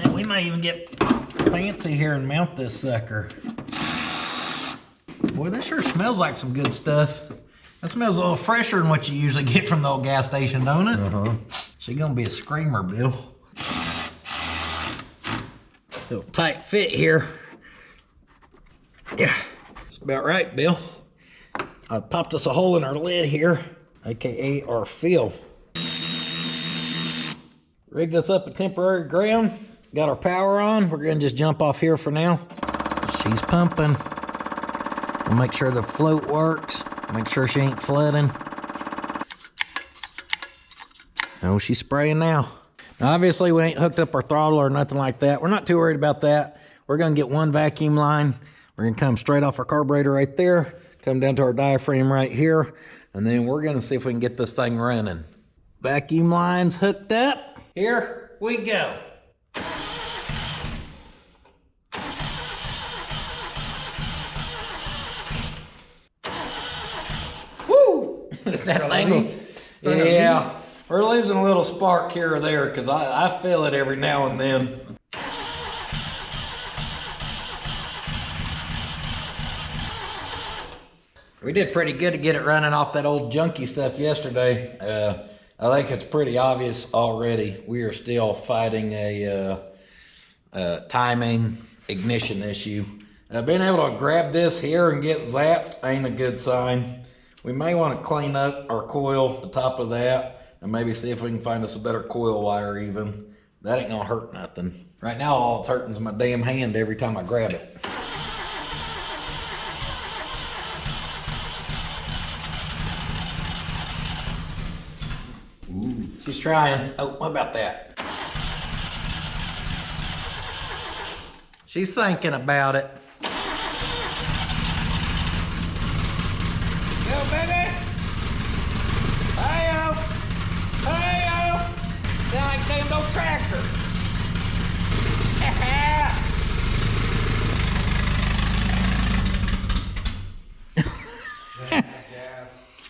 And we might even get fancy here and mount this sucker. Boy, that sure smells like some good stuff. That smells a little fresher than what you usually get from the old gas station, don't it? Uh-huh. She's gonna be a screamer, Bill. Little tight fit here. Yeah, it's about right, Bill. I popped us a hole in our lid here, AKA our fill. Rigged us up a temporary ground. Got our power on. We're gonna just jump off here for now. She's pumping. We'll make sure the float works. Make sure she ain't flooding. Oh, she's spraying now. Now, obviously, we ain't hooked up our throttle or nothing like that. We're not too worried about that. We're gonna get one vacuum line. We're gonna come straight off our carburetor right there, come down to our diaphragm right here, and then we're gonna see if we can get this thing running. Vacuum lines hooked up. Here we go. Woo! That thing. Yeah, we're losing a little spark here or there because I feel it every now and then. We did pretty good to get it running off that old junky stuff yesterday. I think it's pretty obvious already. We are still fighting a timing ignition issue. Being able to grab this here and get zapped ain't a good sign. We may want to clean up our coil, the top of that, and maybe see if we can find us a better coil wire even. That ain't gonna hurt nothing. Right now all it's hurting is my damn hand every time I grab it. Ooh. She's trying. Oh, what about that? She's thinking about it. Go, baby! Hey-o! Hey-o! Sound like a damn old tractor.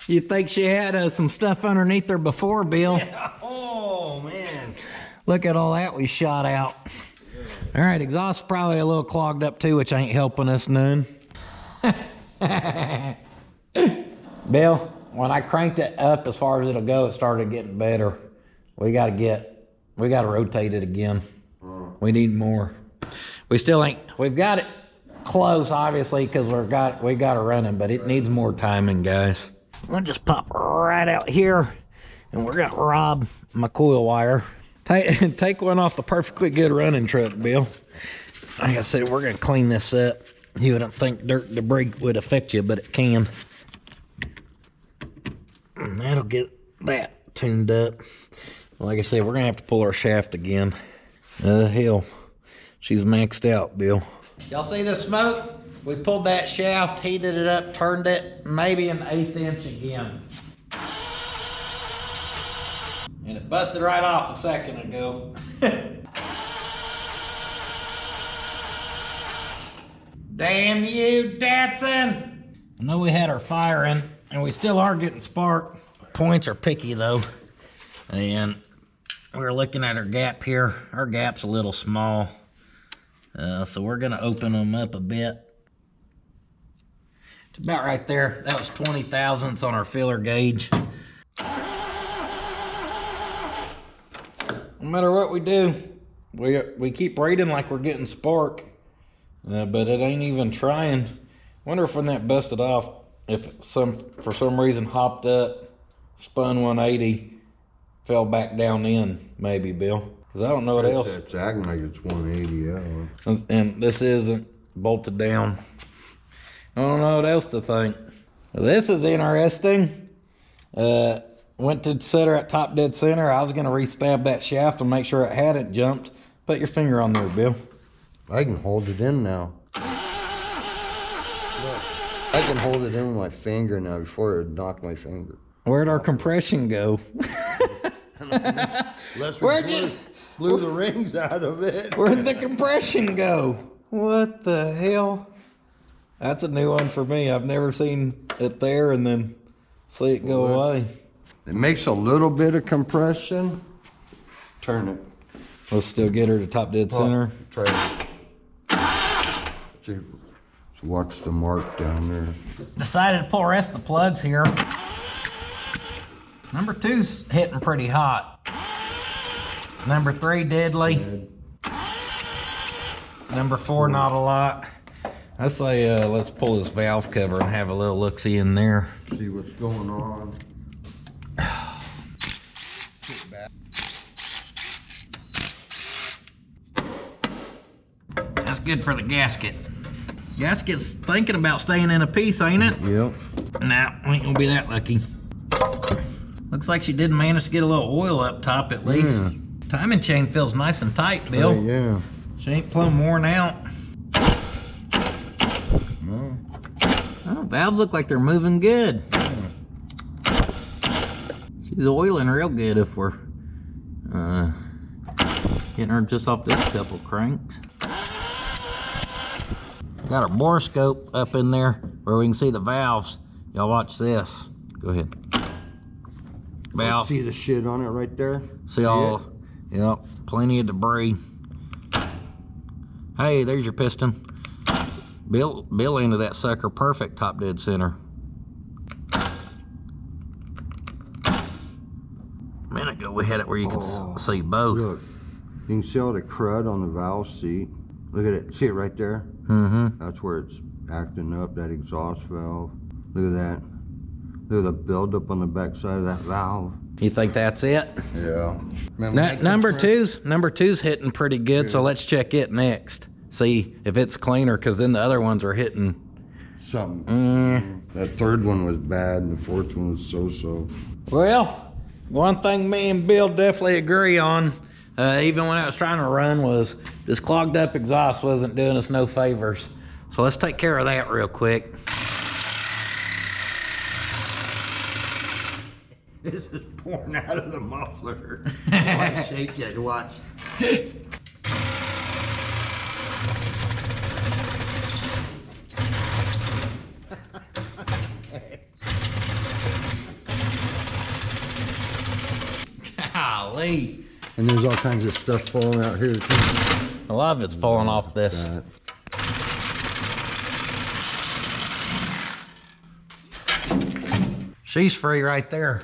You think she had some stuff underneath there before, Bill? Yeah. Oh, man. Look at all that we shot out. All right, exhaust's probably a little clogged up too, which ain't helping us none. Bill, when I cranked it up as far as it'll go, it started getting better. We gotta rotate it again. We need more. We've got it close, obviously, because we got it running, but it needs more timing, guys. We'll just pop right out here, and we're gonna rob my coil wire. Take one off the perfectly good running truck, Bill. Like I said, we're gonna clean this up. You wouldn't think dirt debris would affect you, but it can. And that'll get that tuned up. Like I said, we're gonna have to pull our shaft again. Hell, she's maxed out, Bill. Y'all see the smoke? We pulled that shaft, heated it up, turned it maybe an 1/8 inch again. And it busted right off a second ago. Damn you, Datsun! I know we had our firing, and we still are getting spark. Points are picky though. And we're looking at our gap here. Our gap's a little small. So we're gonna open them up a bit. It's about right there. That was 20 thousandths on our filler gauge. No matter what we do, we keep reading like we're getting spark, but it ain't even trying. Wonder if when that busted off, if it for some reason hopped up, spun 180, fell back down in, maybe, Bill. Cause I don't know what else. It's acting like it's 180, yeah. And this isn't bolted down. I don't know what else to think. Well, this is interesting. Went to set her at top dead center. I was gonna re-stab that shaft and make sure it hadn't jumped. Put your finger on there, Bill. I can hold it in now. Look, I can hold it in with my finger now before it knocked my finger. Where'd our compression go? Blew the rings out of it. Where'd the compression go? What the hell? That's a new one for me. I've never seen it there and then see it go away. It makes a little bit of compression. Turn it. Let's still get her to top dead center. Try it. See, so watch the mark down there. Decided to pull the rest of the plugs here. Number 2's hitting pretty hot. Number 3 deadly. Number 4 not a lot. I say let's pull this valve cover and have a little look-see in there. See what's going on. That's good for the gasket. Gasket's thinking about staying in a piece, ain't it? Yep. Nah, we ain't gonna be that lucky. Looks like she did manage to get a little oil up top at least. Yeah. Timing chain feels nice and tight, Bill. Yeah. She ain't plumb worn out. No. Oh, valves look like they're moving good. She's oiling real good if we're getting her just off this couple cranks. Got our borescope up in there where we can see the valves. Y'all watch this. Go ahead. Valve. See the shit on it right there? See all, yep, plenty of debris. Hey, there's your piston. Bill into that sucker perfect, top dead center. A minute ago we had it where you could see both. Look, you can see all the crud on the valve seat. Look at it, see it right there? Mm-hmm. That's where it's acting up, that exhaust valve. Look at that. Look at the buildup on the back side of that valve. You think that's it? Yeah. Number two's hitting pretty good, so let's check it next. See if it's cleaner, because then the other ones are hitting something. That third one was bad, and the fourth one was so-so. Well, one thing me and Bill definitely agree on, even when I was trying to run, was this clogged up exhaust wasn't doing us no favors. So let's take care of that real quick. This is pouring out of the muffler. Watch, shake it, watch. Golly. And there's all kinds of stuff falling out here too. A lot of it's falling off this. She's free right there.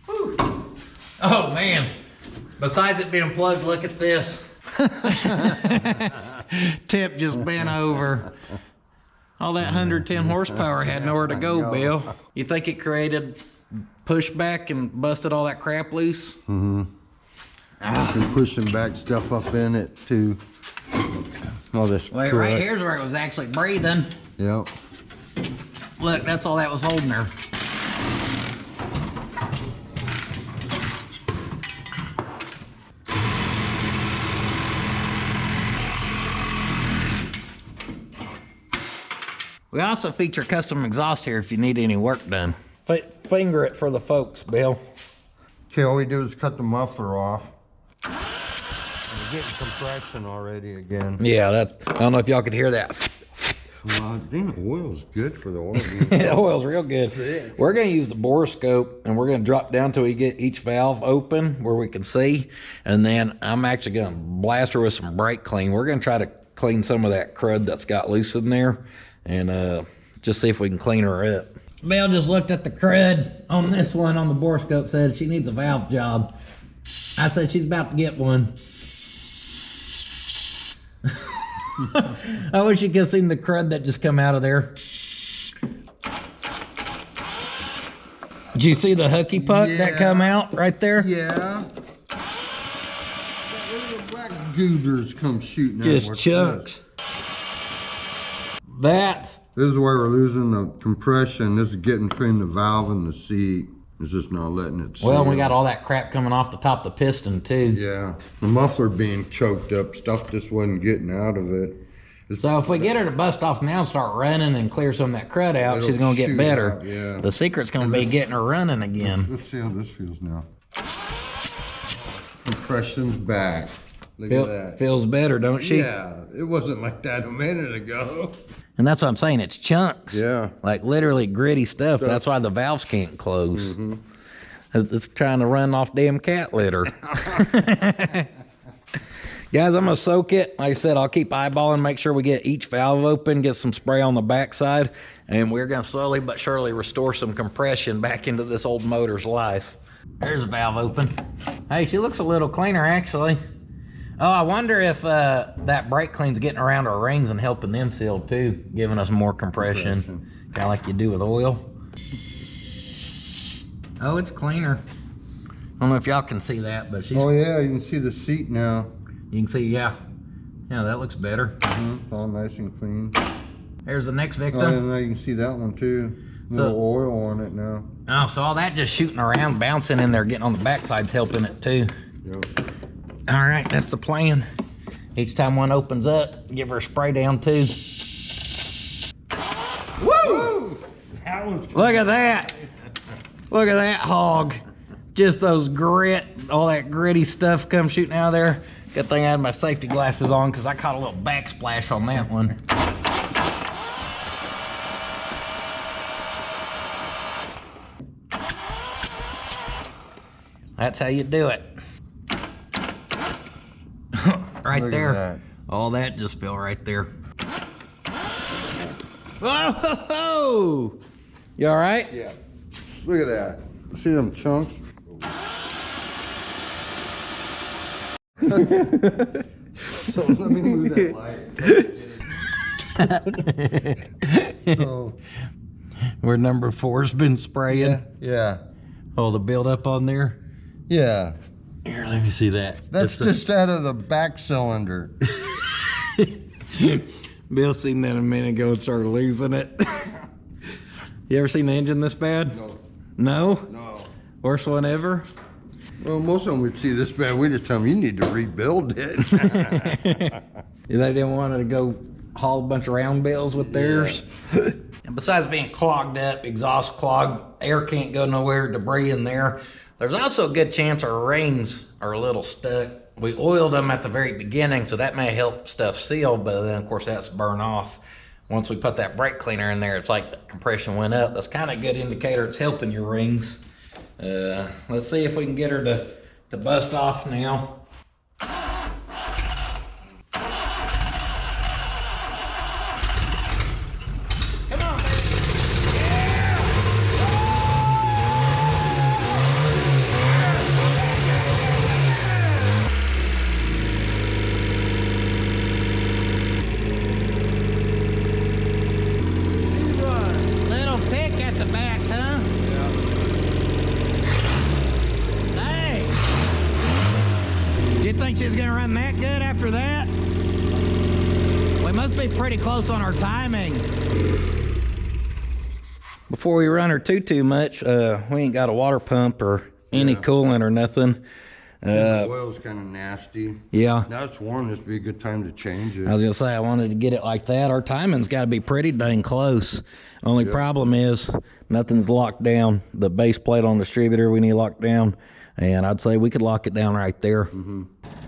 Whew. Oh man, besides it being plugged, look at this. Tip just bent over. All that 110 horsepower had nowhere to go, Bill. You think it created pushback and busted all that crap loose? Mm-hmm. Been pushing back stuff up in it too. All this. Wait, right here's where it was actually breathing. Yep. Look, that's all that was holding her. We also feature custom exhaust here if you need any work done. Finger it for the folks, Bill. Okay, all we do is cut the muffler off. And we're getting compression already again. Yeah, I don't know if y'all could hear that. Well, I think the oil's good for the oil. The oil's real good. We're gonna use the borescope and we're gonna drop down till we get each valve open where we can see. And then I'm actually gonna blast her with some brake clean. We're gonna try to clean some of that crud that's got loose in there and just see if we can clean her up. Bill just looked at the crud on this one on the borescope, said she needs a valve job. I said she's about to get one. I wish you could have seen the crud that just come out of there. Did you see the hooky puck that come out right there? Yeah. Where the black goobers come shooting out? Just chunks. This is where we're losing the compression. This is getting between the valve and the seat. It's just not letting it seal. Well, we got all that crap coming off the top of the piston too. Yeah. The muffler being choked up. Stuff just wasn't getting out of it. So if we get her to bust off now and start running and clear some of that crud out, she's going to get better. Out, yeah. The secret's going to be getting her running again. Let's see how this feels now. Compression's back. Look at that. Feels better, don't she? Yeah. It wasn't like that a minute ago. And that's what I'm saying. It's chunks. Yeah. Like literally gritty stuff. That's why the valves can't close. Mm-hmm. It's trying to run off damn cat litter. Guys, I'm going to soak it. Like I said, I'll keep eyeballing, make sure we get each valve open, get some spray on the backside, and we're going to slowly but surely restore some compression back into this old motor's life. There's a valve open. Hey, she looks a little cleaner, actually. Oh, I wonder if that brake clean's getting around our rings and helping them seal, too, giving us more compression. Kind of like you do with oil. Oh, it's cleaner. I don't know if y'all can see that, but she's... Oh, yeah, you can see the seat now. You can see, yeah, that looks better. It's all nice and clean. There's the next victim. Oh, and now you can see that one too. Little oil on it now. Oh, so all that just shooting around, bouncing in there, getting on the backside's helping it too. Yep. All right, that's the plan. Each time one opens up, give her a spray down too. Woo! That one's Look at that. Look at that hog. Just those all that gritty stuff come shooting out of there. Good thing I had my safety glasses on because I caught a little backsplash on that one. That's how you do it. Right there. That. All that just fell right there. Whoa! You all right? Yeah. Look at that. See them chunks? So let me move that light. So, where number 4's been spraying. Yeah. Oh, the buildup on there. Yeah. Here, let me see that. That's just out of the back cylinder. Bill seen that a minute ago and started losing it. You ever seen the engine this bad? No. No? No. Worst one ever? Well, most of them would see this bad. We just tell them, you need to rebuild it. They didn't want to go haul a bunch of round bales with theirs. And besides being clogged up, exhaust clogged, air can't go nowhere, debris in there. There's also a good chance our rings are a little stuck. We oiled them at the very beginning, so that may help stuff seal, but then of course that's burn off. Once we put that brake cleaner in there, it's like the compression went up. That's kind of a good indicator it's helping your rings. Let's see if we can get her to bust off now. Come on, baby. Little tick at the back, huh? Do you think she's gonna run that good after that? We must be pretty close on our timing. Before we run her too much, we ain't got a water pump or any coolant or nothing. The oil's kind of nasty. Yeah. Now it's warm, this would be a good time to change it. I was gonna say, I wanted to get it like that. Our timing's gotta be pretty dang close. Only problem is, nothing's locked down. The base plate on the distributor we need locked down. And I'd say we could lock it down right there.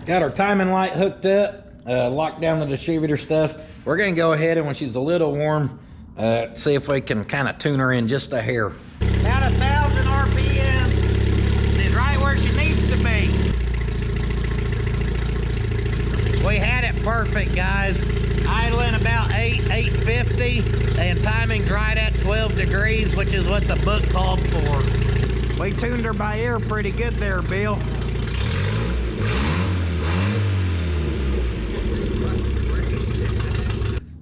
Got our timing light hooked up, locked down the distributor stuff. We're gonna go ahead and when she's a little warm, see if we can kind of tune her in just a hair. About 1,000 RPM. She's right where she needs to be. We had it perfect, guys. Idling about 850, and timing's right at 12 degrees, which is what the book called for. We tuned her by ear pretty good there, Bill.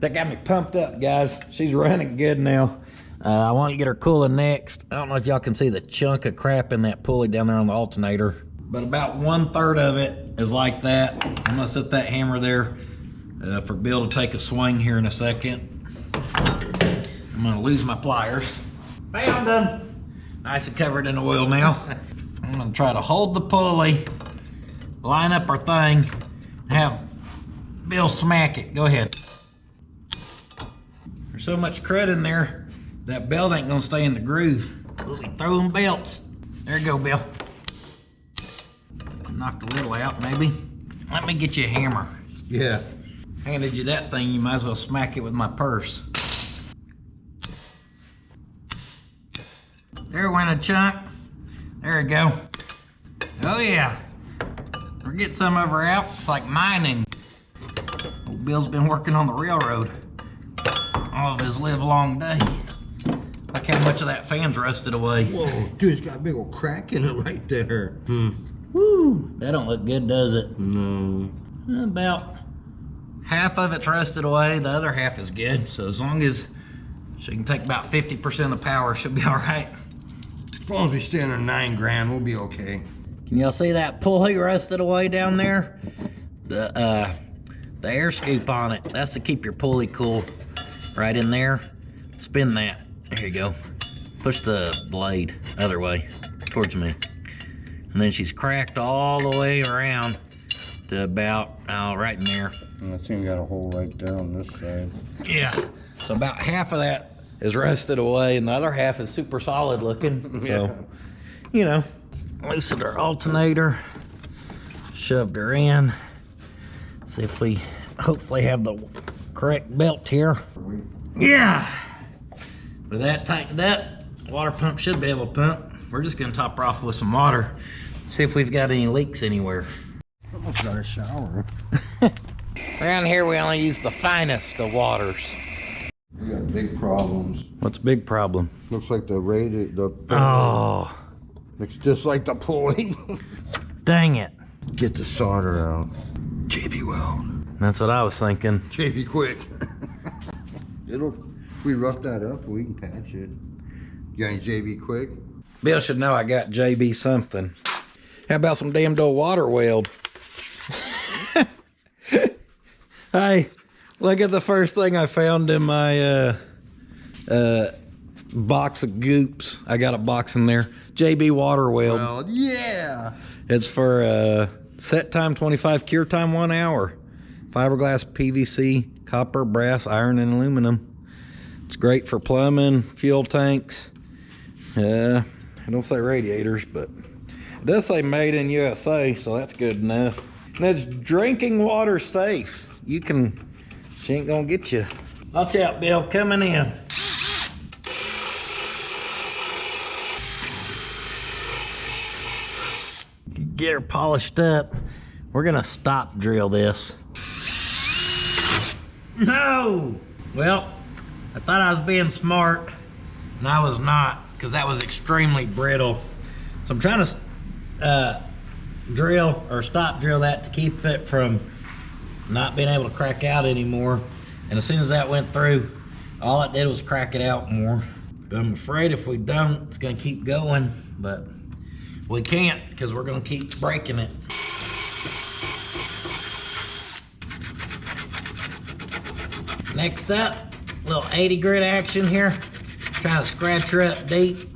That got me pumped up, guys. She's running good now. I want to get her cooling next. I don't know if y'all can see the chunk of crap in that pulley down there on the alternator, but about 1/3 of it is like that. I'm gonna set that hammer there for Bill to take a swing here in a second. I'm gonna lose my pliers. Found them. Nice and covered in oil now. I'm gonna try to hold the pulley, line up our thing, have Bill smack it. Go ahead. There's so much crud in there, that belt ain't gonna stay in the groove. We'll be throwing belts. There you go, Bill. Knocked a little out, maybe. Let me get you a hammer. Yeah. Handed you that thing, you might as well smack it with my purse. There went a chunk. There we go. Oh yeah. We're getting some of her out. It's like mining. Old Bill's been working on the railroad all of his live long day. Look how much of that fan's rusted away. Whoa, dude, it's got a big old crack in it right there. Woo, that don't look good, does it? No. About half of it's rusted away, the other half is good. So as long as she can take about 50% of the power, she'll be all right. As long as we stay under 9 grand, we'll be okay. Can y'all see that pulley rusted away down there? The air scoop on it, that's to keep your pulley cool. Right in there, spin that. There you go. Push the blade other way, towards me. And then she's cracked all the way around to about, right in there. I think got a hole right there on this side. Yeah. So about half of that is rusted away and the other half is super solid looking. Yeah. So, you know, loosened our alternator, shoved her in. See if we hopefully have the correct belt here. Yeah. With that tightened up, water pump should be able to pump. We're just gonna top her off with some water. See if we've got any leaks anywhere. Almost got a shower. Around here we only use the finest of waters. We got big problems. What's big problem? Looks like the radiator. Oh. Looks just like the pulley. Dang it. Get the solder out. JB Weld. That's what I was thinking. JB quick. If we rough that up, we can patch it. You got any JB quick? Bill should know I got JB something. How about some damn old water weld? Hey, look at the first thing I found in my box of goops. I got a box in there. JB water weld. Well, yeah. It's for set time 25, cure time 1 hour. Fiberglass, PVC, copper, brass, iron, and aluminum. It's great for plumbing, fuel tanks. I don't say radiators, but it does say made in USA, so that's good enough. And it's drinking water safe. She ain't gonna get you. Watch out, Bill, coming in. Get her polished up. We're gonna stop drill this. No! Well, I thought I was being smart, and I was not, because that was extremely brittle. So I'm trying to drill or stop drill that to keep it from not being able to crack out anymore. And as soon as that went through, all it did was crack it out more. But I'm afraid if we don't, it's gonna keep going, but we can't because we're gonna keep breaking it. Next up, a little 80 grit action here. Trying to scratch her up deep,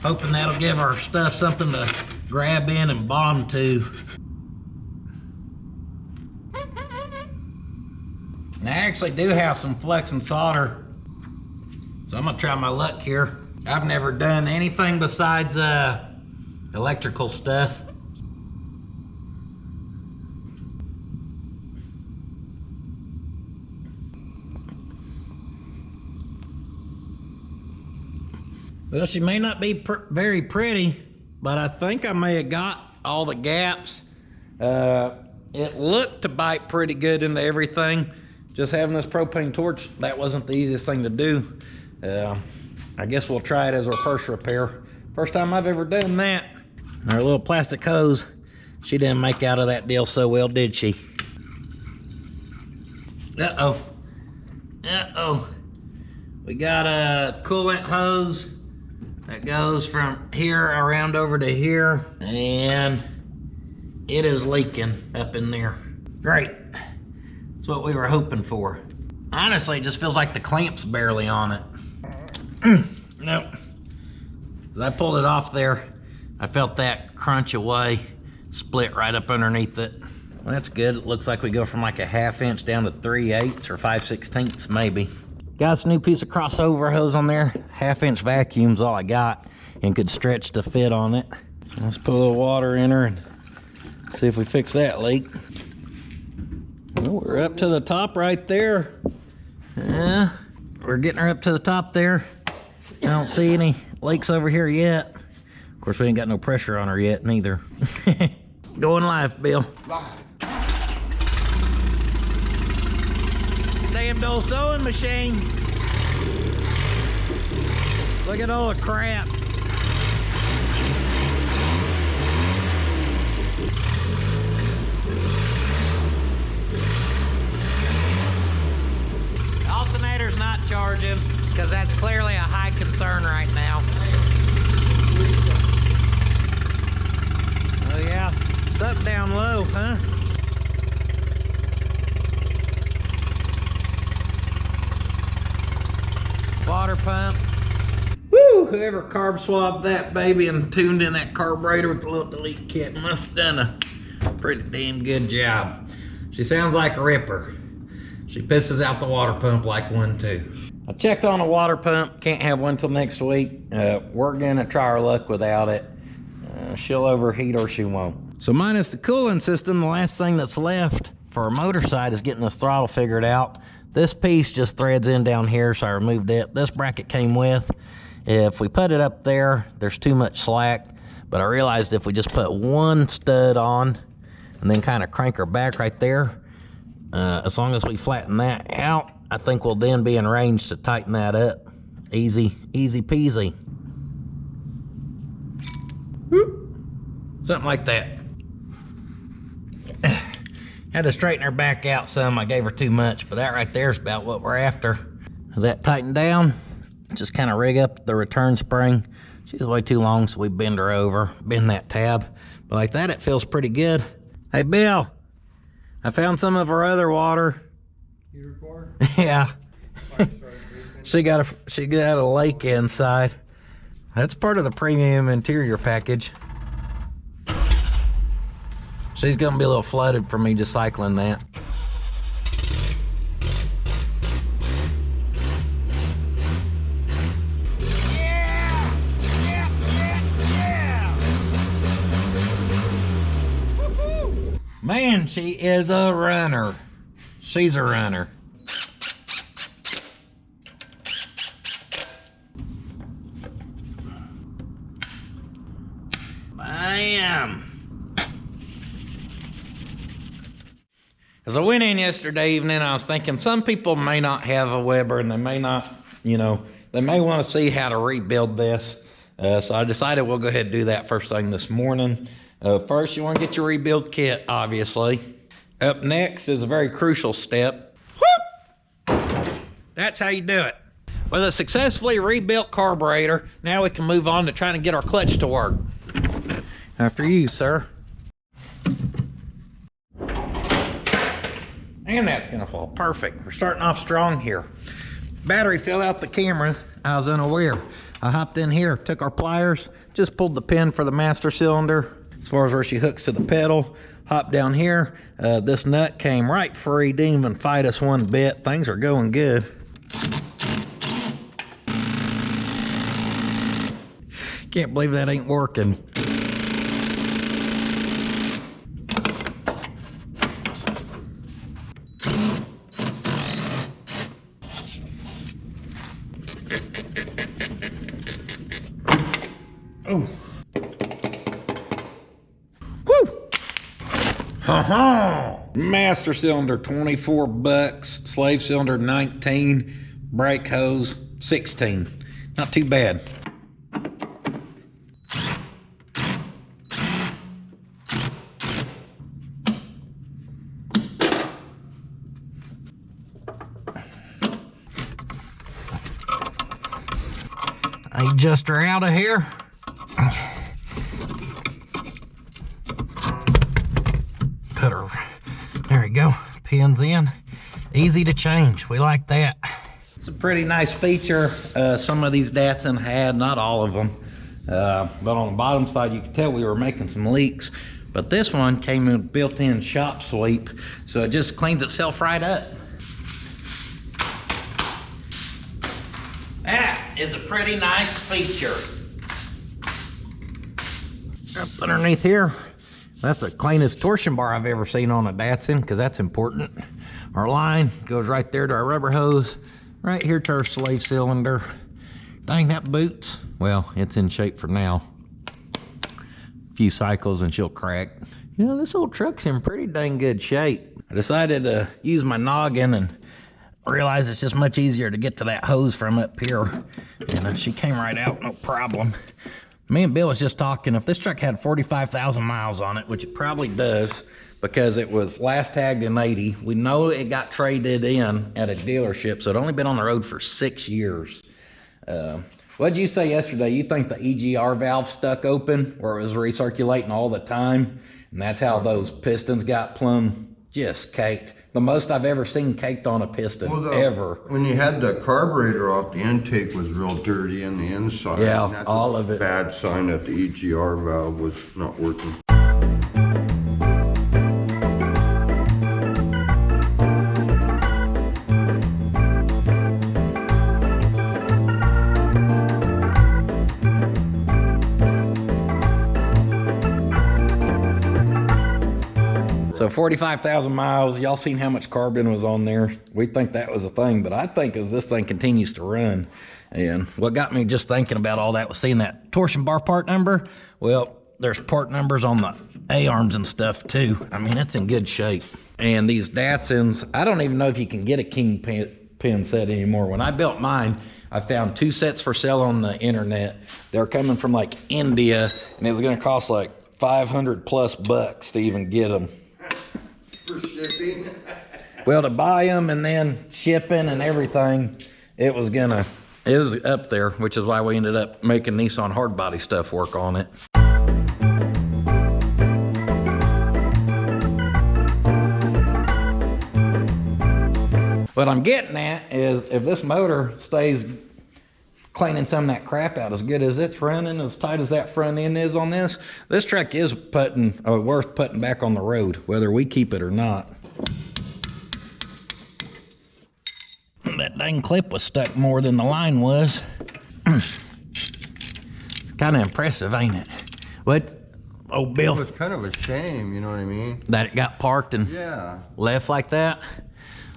hoping that'll give our stuff something to grab in and bond to. And I actually do have some flex and solder, so I'm gonna try my luck here. I've never done anything besides electrical stuff. Well, she may not be very pretty, but I think I may have got all the gaps. It looked to bite pretty good into everything. Just having this propane torch, that wasn't the easiest thing to do. I guess we'll try it as our first repair. First time I've ever done that. Our little plastic hose, she didn't make out of that deal so well, did she? Uh-oh. Uh-oh. We got a coolant hose that goes from here around over to here, and it is leaking up in there. Great. That's what we were hoping for. Honestly, it just feels like the clamp's barely on it. Nope. As I pulled it off there, I felt that crunch away, split right up underneath it. Well, that's good. It looks like we go from like a 1/2 inch down to 3/8 or 5/16 maybe. Got us a new piece of crossover hose on there. 1/2 inch vacuum's all I got and could stretch to fit on it. So let's put a little water in her and see if we fix that leak. Well, we're up to the top right there. Yeah, we're getting her up to the top there. I don't see any leaks over here yet. Of course, we ain't got no pressure on her yet, neither. Going live, Bill. Damn old sewing machine. Look at all the crap. Alternator's not charging because that's clearly a high concern right now. Oh yeah, it's up down low, huh? Water pump. Woo! Whoever carb swabbed that baby and tuned in that carburetor with the little delete kit must have done a pretty damn good job. She sounds like a ripper. She pisses out the water pump like one too. I checked on a water pump, can't have one till next week. We're gonna try our luck without it. She'll overheat or she won't. So minus the cooling system, the last thing that's left for our motor side is getting this throttle figured out. This piece just threads in down here, so I removed it. This bracket came with. If we put it up there, there's too much slack, but I realized if we just put one stud on and then kind of crank her back right there, as long as we flatten that out, I think we'll then be in range to tighten that up. Easy, easy peasy. Whoop. Something like that. Had to straighten her back out some. I gave her too much, but that right there is about what we're after. Is that tightened down? Just kind of rig up the return spring. She's way too long, so we bend her over, bend that tab. But like that, it feels pretty good. Hey, Bill, I found some of our other water. You record? Yeah. She got a lake inside. That's part of the premium interior package. She's gonna be a little flooded from me just cycling that. Yeah! Woo-hoo! Man, she is a runner. She's a runner. Bam! As I went in yesterday evening, I was thinking some people may not have a Weber and they may not, they may want to see how to rebuild this. So I decided we'll go ahead and do that first thing this morning. First, you want to get your rebuild kit, obviously. Up next is a very crucial step. Whoop! That's how you do it. With a successfully rebuilt carburetor, now we can move on to trying to get our clutch to work. After you, sir. And that's gonna fall perfect. We're starting off strong here. Battery fell out the camera. I was unaware. I hopped in here, took our pliers, just pulled the pin for the master cylinder as far as where she hooks to the pedal. Hopped down here. This nut came right free, didn't even fight us one bit. Things are going good. Can't believe that ain't working. Oh. Woo! Ha-ha! Master cylinder, 24 bucks. Slave cylinder, 19. Brake hose, 16. Not too bad. adjust her out of here. Put her, there we go, pins in. Easy to change, we like that. It's a pretty nice feature some of these Datsun had, not all of them. But on the bottom side, you can tell we were making some leaks. But this one came with built-in shop sweep, so it just cleans itself right up. That is a pretty nice feature. Up underneath here, that's the cleanest torsion bar I've ever seen on a Datsun, because that's important. Our line goes right there to our rubber hose, right here to our slave cylinder. Dang, that boots. Well, it's in shape for now. A few cycles and she'll crack. You know, this old truck's in pretty dang good shape. I decided to use my noggin and realized it's just much easier to get to that hose from up here. And she came right out, no problem. Me and Bill was just talking, if this truck had 45,000 miles on it, which it probably does, because it was last tagged in 80, we know it got traded in at a dealership, so it'd only been on the road for 6 years. What'd you say yesterday? You think the EGR valve stuck open where it was recirculating all the time? And that's how those pistons got plumb just caked. The most I've ever seen caked on a piston, ever. When you had the carburetor off, the intake was real dirty on the inside. Yeah, and that's all of it. Bad sign that the EGR valve was not working. So 45,000 miles, y'all seen how much carbon was on there. We think that was a thing, but I think as this thing continues to run, and what got me just thinking about all that was seeing that torsion bar part number. Well, there's part numbers on the A-arms and stuff too. I mean, it's in good shape. And these Datsuns, I don't even know if you can get a kingpin set anymore. When I built mine, I found 2 sets for sale on the internet. They're coming from like India, and it was gonna cost like 500 plus bucks to even get them. For shipping? Well, to buy them and then shipping and everything, it was up there, which is why we ended up making Nissan hard body stuff work on it. What I'm getting at is if this motor stays cleaning some of that crap out as good as it's running, as tight as that front end is on this truck is worth putting back on the road, whether we keep it or not. That dang clip was stuck more than the line was. It's kind of impressive, ain't it? What? Oh, Bill. It was kind of a shame, you know what I mean? That it got parked and left like that.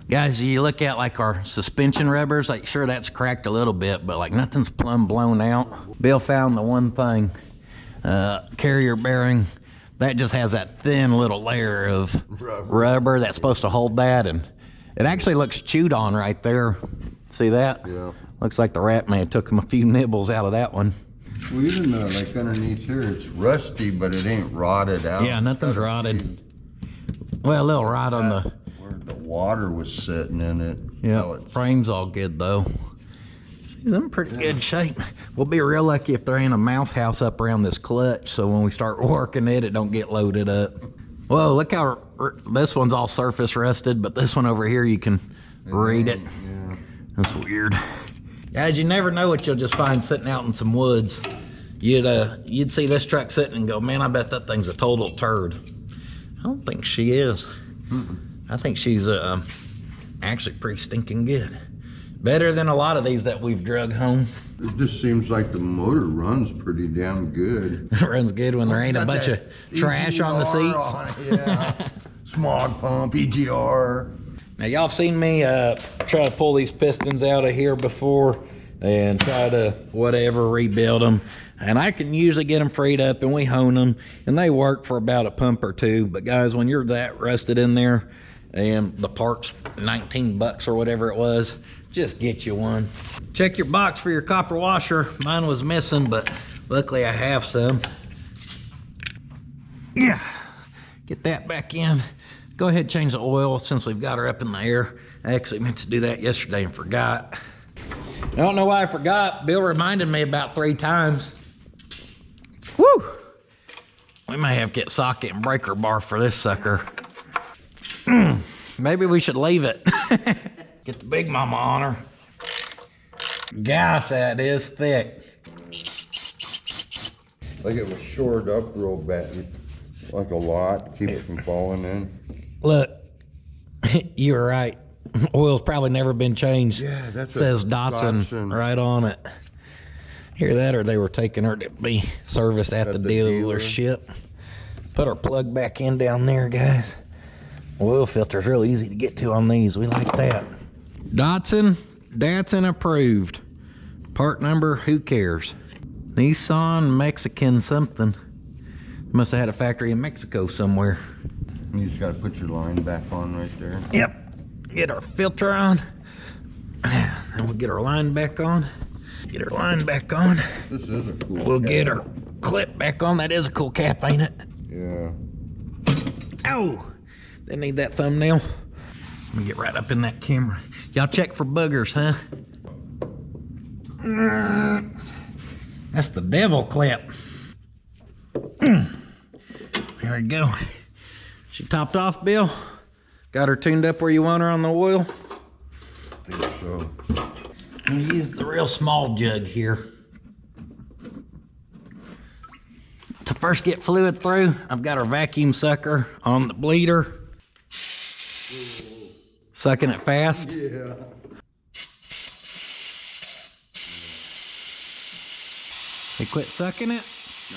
Guys, you look at like our suspension rubbers, like sure that's cracked a little bit, but like nothing's plumb blown out. Bill found the one thing, carrier bearing, that just has that thin little layer of rubber that's supposed to hold that, and it actually looks chewed on right there. See that? Yeah. Looks like the rat man took him a few nibbles out of that one. Well, even like underneath here, it's rusty, but it ain't rotted out. Yeah, nothing's rotted. Well, a little rot on the... The water was sitting in it. Yeah, frame's all good though. She's in pretty good shape. We'll be real lucky if there ain't a mouse house up around this clutch, so when we start working it don't get loaded up. Whoa, look how this one's all surface rusted, but this one over here you can read it. Yeah. That's weird. Guys, you never know what you'll just find sitting out in some woods. You'd see this truck sitting and go, man, I bet that thing's a total turd. I don't think she is. I think she's actually pretty stinking good. Better than a lot of these that we've drug home. It just seems like the motor runs pretty damn good. It runs good when there ain't a bunch of trash on the seats. Yeah. Smog pump, EGR. Now y'all seen me try to pull these pistons out of here before and try to whatever rebuild them. And I can usually get them freed up and we hone them and they work for about a pump or two. But guys, when you're that rusted in there and the part's 19 bucks or whatever it was, just get you one. Check your box for your copper washer. Mine was missing, but luckily I have some. Yeah, get that back in. Go ahead and change the oil since we've got her up in the air. I actually meant to do that yesterday and forgot. I don't know why I forgot. Bill reminded me about 3 times. Woo! We may have to get socket and breaker bar for this sucker. Maybe we should leave it. Get the Big Mama on her. Gosh, that is thick. Like it was shored up real bad, like a lot, keep it from falling in. Look, you were right. Oil's probably never been changed. Yeah, that's it says Datsun right on it. Hear that, or they were taking her to be serviced at the dealership. Put our plug back in down there, guys. Oil filter's real easy to get to on these. We like that. Datsun approved. Part number, who cares? Nissan Mexican something. Must have had a factory in Mexico somewhere. You just gotta put your line back on right there. Yep. Get our filter on. And we'll get our line back on. Get our line back on. This is a cool We'll cap. get our clip back on. That is a cool cap, ain't it? Yeah. Ow! Didn't need that thumbnail. Let me get right up in that camera. Y'all check for boogers, huh? That's the devil clip. There we go. She topped off, Bill? Got her tuned up where you want her on the oil? I think so. I'm gonna use the real small jug here. To first get fluid through, I've got our vacuum sucker on the bleeder. Sucking it fast. Yeah. They quit sucking it?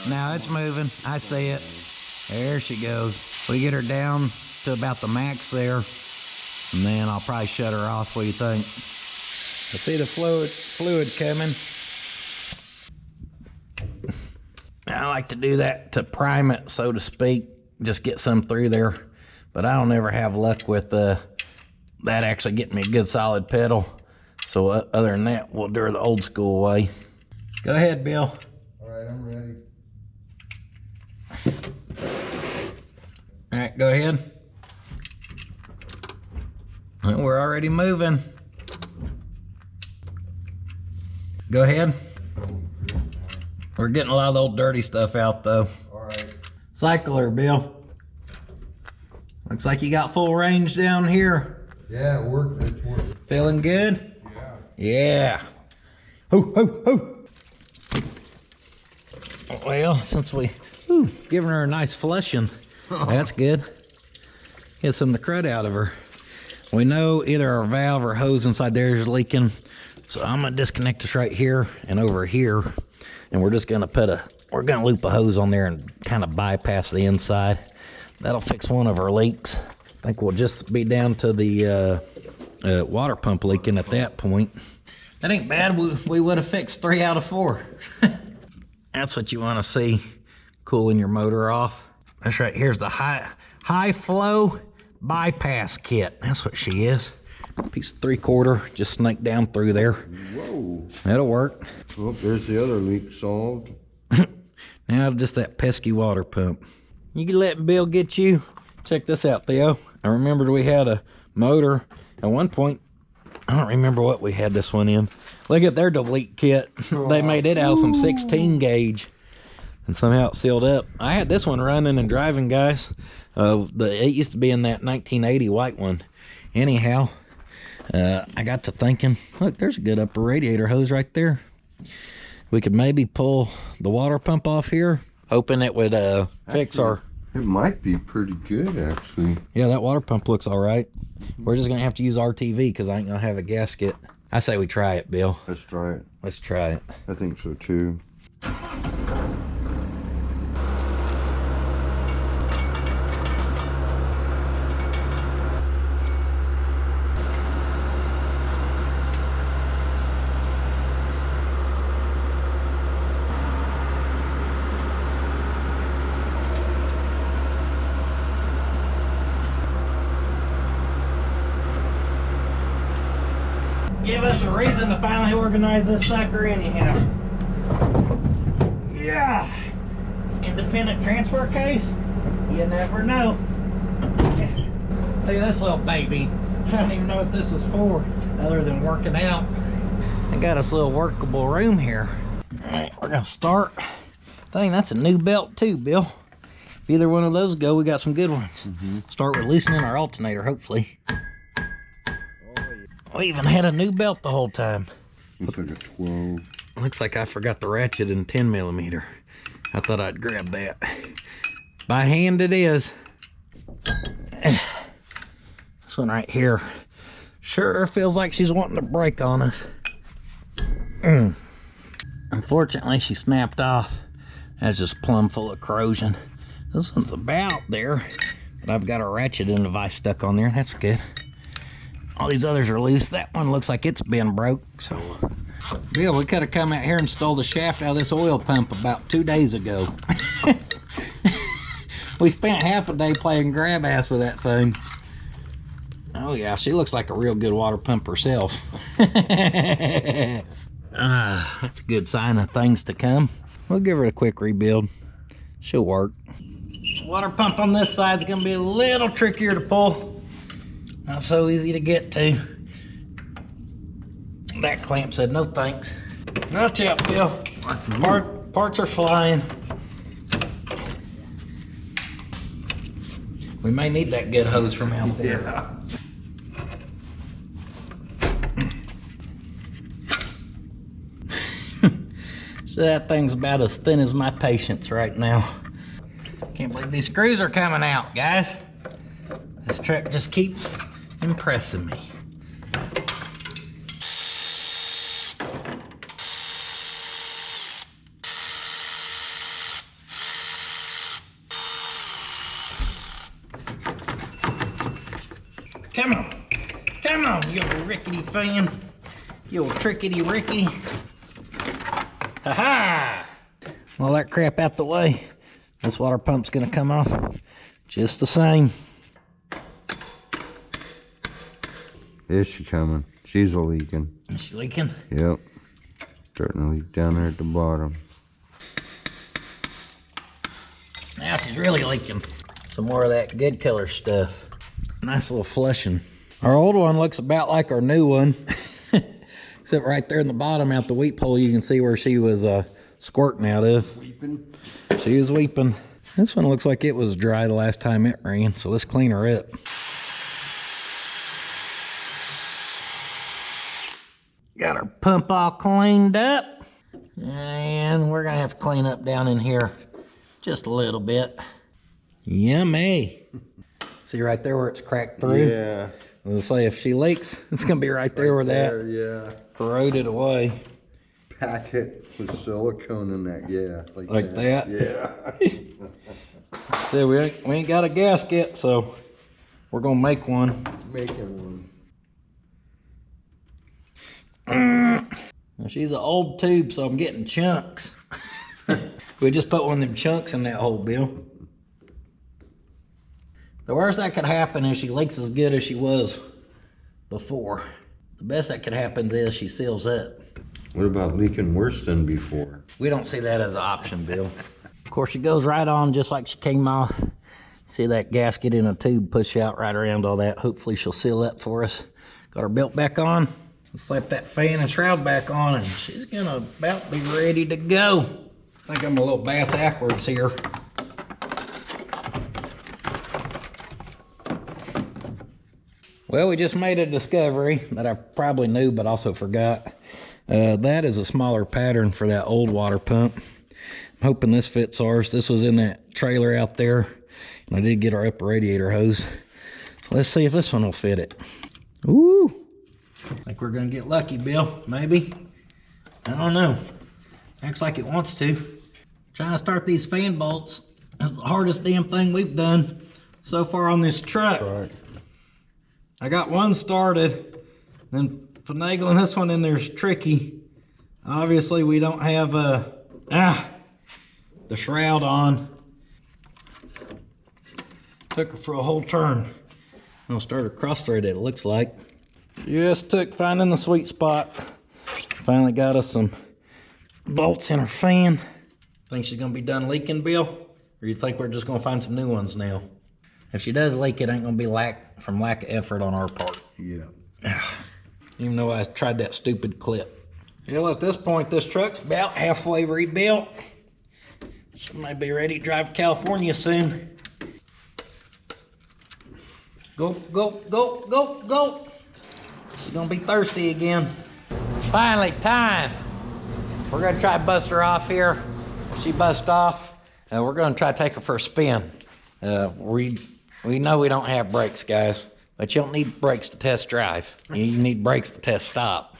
Now it's moving. I see it. There she goes. We get her down to about the max there, and then I'll probably shut her off. What do you think? I see the fluid coming. I like to do that to prime it, so to speak. Just get some through there. But I don't ever have luck with that actually getting me a good solid pedal. So other than that, we'll do her the old school way. Go ahead, Bill. All right, I'm ready. All right, go ahead. Well, we're already moving. Go ahead. We're getting a lot of the old dirty stuff out though. All right. Cycler, Bill. Looks like you got full range down here. Yeah, it worked. It's working. Feeling good? Yeah. Yeah. Ho, ho, ho. Well, since giving her a nice flushing, that's good. Get some of the crud out of her. We know either our valve or hose inside there is leaking, so I'm gonna disconnect this right here and over here, and we're just gonna we're gonna loop a hose on there and kind of bypass the inside. That'll fix one of our leaks. I think we'll just be down to the water pump leaking at that point. That ain't bad. We would have fixed 3 out of 4. That's what you want to see, cooling your motor off. That's right. Here's the high flow bypass kit. That's what she is. Piece of 3/4, just snake down through there. Whoa. That'll work. Well, there's the other leak solved. Now just that pesky water pump. You can let Bill get you. Check this out, Theo. I remembered we had a motor at one point. I don't remember what we had this one in. Look at their delete kit. They made it out of some 16 gauge. And somehow it sealed up. I had this one running and driving, guys. It used to be in that 1980 white one. Anyhow, I got to thinking, look, there's a good upper radiator hose right there. We could maybe pull the water pump off here, hoping it would fix our... It might be pretty good, actually. Yeah, that water pump looks all right. We're just gonna have to use RTV because I ain't gonna have a gasket. I say we try it, Bill. Let's try it. Let's try it. I think so too. Give us a reason to finally organize this sucker anyhow. Yeah. Independent transfer case? You never know. Look at this little baby. I don't even know what this is for other than working out. I got us a little workable room here. All right, we're gonna start. Dang, that's a new belt too, Bill. If either one of those go, we got some good ones. Start with loosening our alternator, hopefully. We even had a new belt the whole time. Looks like a 12. Looks like I forgot the ratchet in 10mm. I thought I'd grab that. By hand it is. This one right here sure feels like she's wanting to break on us. Unfortunately, she snapped off. That's just plumb full of corrosion. This one's about there, but I've got a ratcheting device stuck on there. That's good. All these others are loose. That one looks like it's been broke. So, Bill, we could have come out here and stole the shaft out of this oil pump about 2 days ago. We spent half a day playing grab ass with that thing. Oh yeah, she looks like a real good water pump herself. That's a good sign of things to come. We'll give her a quick rebuild. She'll work. Water pump on this side is gonna be a little trickier to pull. Not so easy to get to. That clamp said no thanks. Watch out, Bill. Parts are flying. We may need that good hose from out there. Yeah. So that thing's about as thin as my patience right now. Can't believe these screws are coming out, guys. This truck just keeps impressing me. Come on. Come on, you old rickety fan. You old trickety ricky. Ha-ha! All that crap out the way. This water pump's gonna come off just the same. Is she coming? She's a leaking. Is she leaking? Yep. Starting to leak down there at the bottom. Now she's really leaking. Some more of that good color stuff. Nice little flushing. Our old one looks about like our new one. Except right there in the bottom out the weep hole, you can see where she was squirting out of. Weeping? She was weeping. This one looks like it was dry the last time it ran, so let's clean her up. Got our pump all cleaned up. And we're gonna have to clean up down in here just a little bit. Yummy. See right there where it's cracked through? Yeah. Let's say if she leaks, it's gonna be right there where that Yeah. corroded away. Pack it with silicone in that, yeah. Like that? Yeah. See, we ain't got a gasket, so we're gonna make one. Making one. Now, she's an old tube, so I'm getting chunks. We just put one of them chunks in that hole, Bill. The worst that could happen is she leaks as good as she was before. The best that could happen is she seals up. What about leaking worse than before? We don't see that as an option, Bill. Of course, she goes right on just like she came off. See that gasket in a tube push out right around all that. Hopefully she'll seal up for us. Got her belt back on. Let's slap that fan and shroud back on, and she's gonna about be ready to go. I think I'm a little bass backwards here. Well, we just made a discovery that I probably knew but also forgot. That is a smaller pattern for that old water pump. I'm hoping this fits ours. This was in that trailer out there, and I did get our upper radiator hose. So let's see if this one will fit it. Ooh! I think we're gonna get lucky, Bill. Maybe. I don't know. Acts like it wants to. Trying to start these fan bolts is the hardest damn thing we've done so far on this truck. Right. I got one started, then finagling this one in there is tricky. Obviously we don't have the shroud on. Took her for a whole turn. I'll start her cross-threaded, it looks like. Just took finding the sweet spot. Finally got us some bolts in her fan. Think she's gonna be done leaking, Bill? Or you think we're just gonna find some new ones now? If she does leak, it ain't gonna be from lack of effort on our part. Yeah. Even though I tried that stupid clip. Well, at this point, this truck's about halfway rebuilt. She may be ready to drive to California soon. Go, go, go, go, go. She's gonna be thirsty again. It's finally time. We're gonna try to bust her off here. If she busts off, we're gonna try to take her for a spin. We know we don't have brakes, guys, but you don't need brakes to test drive. You need brakes to test stop.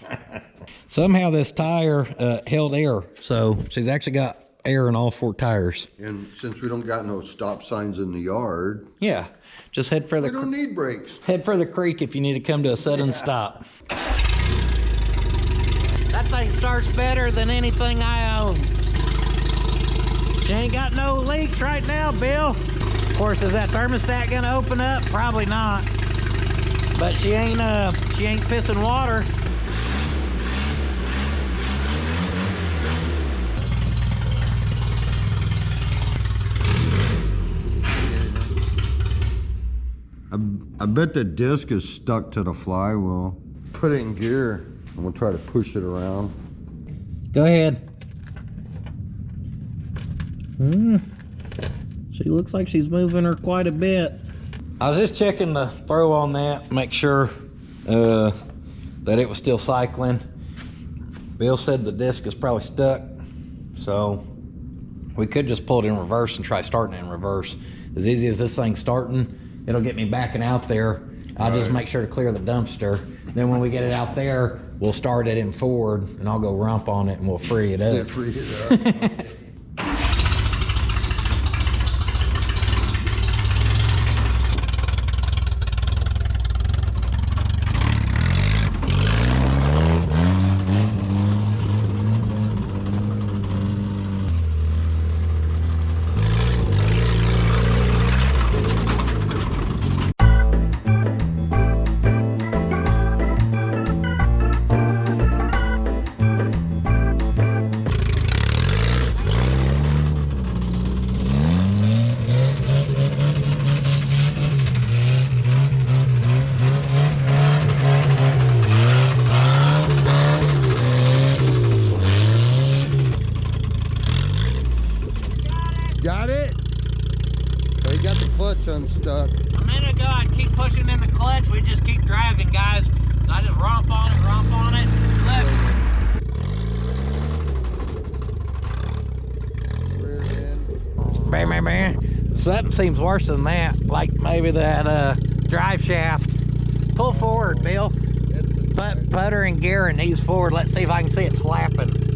Somehow this tire held air, so she's actually got air in all 4 tires. And since we don't got no stop signs in the yard, Yeah, just head for the. we don't need brakes. Head for the creek if you need to come to a sudden stop. That thing starts better than anything I own. She ain't got no leaks right now, Bill. Of course, is that thermostat gonna open up? Probably not. But she ain't pissing water. I bet the disc is stuck to the flywheel. Put it in gear. I'm gonna try to push it around. Go ahead. She looks like she's moving her quite a bit. I was just checking the throw on that, make sure that it was still cycling. Bill said the disc is probably stuck, so we could just pull it in reverse and try starting it in reverse. As easy as this thing's starting, it'll get me backing out there. I'll just make sure to clear the dumpster. Then when we get it out there, we'll start it in forward and I'll go rump on it and we'll free it up. Free it up. Got it? So you got the clutch unstuck. A minute ago, I'd keep pushing in the clutch. We just keep driving, guys. So I just romp on it. Look. Rear end. Bam, bam. Something seems worse than that. Like maybe that drive shaft. Pull forward, Bill. Putter and gear and knees forward. Let's see if I can see it slapping.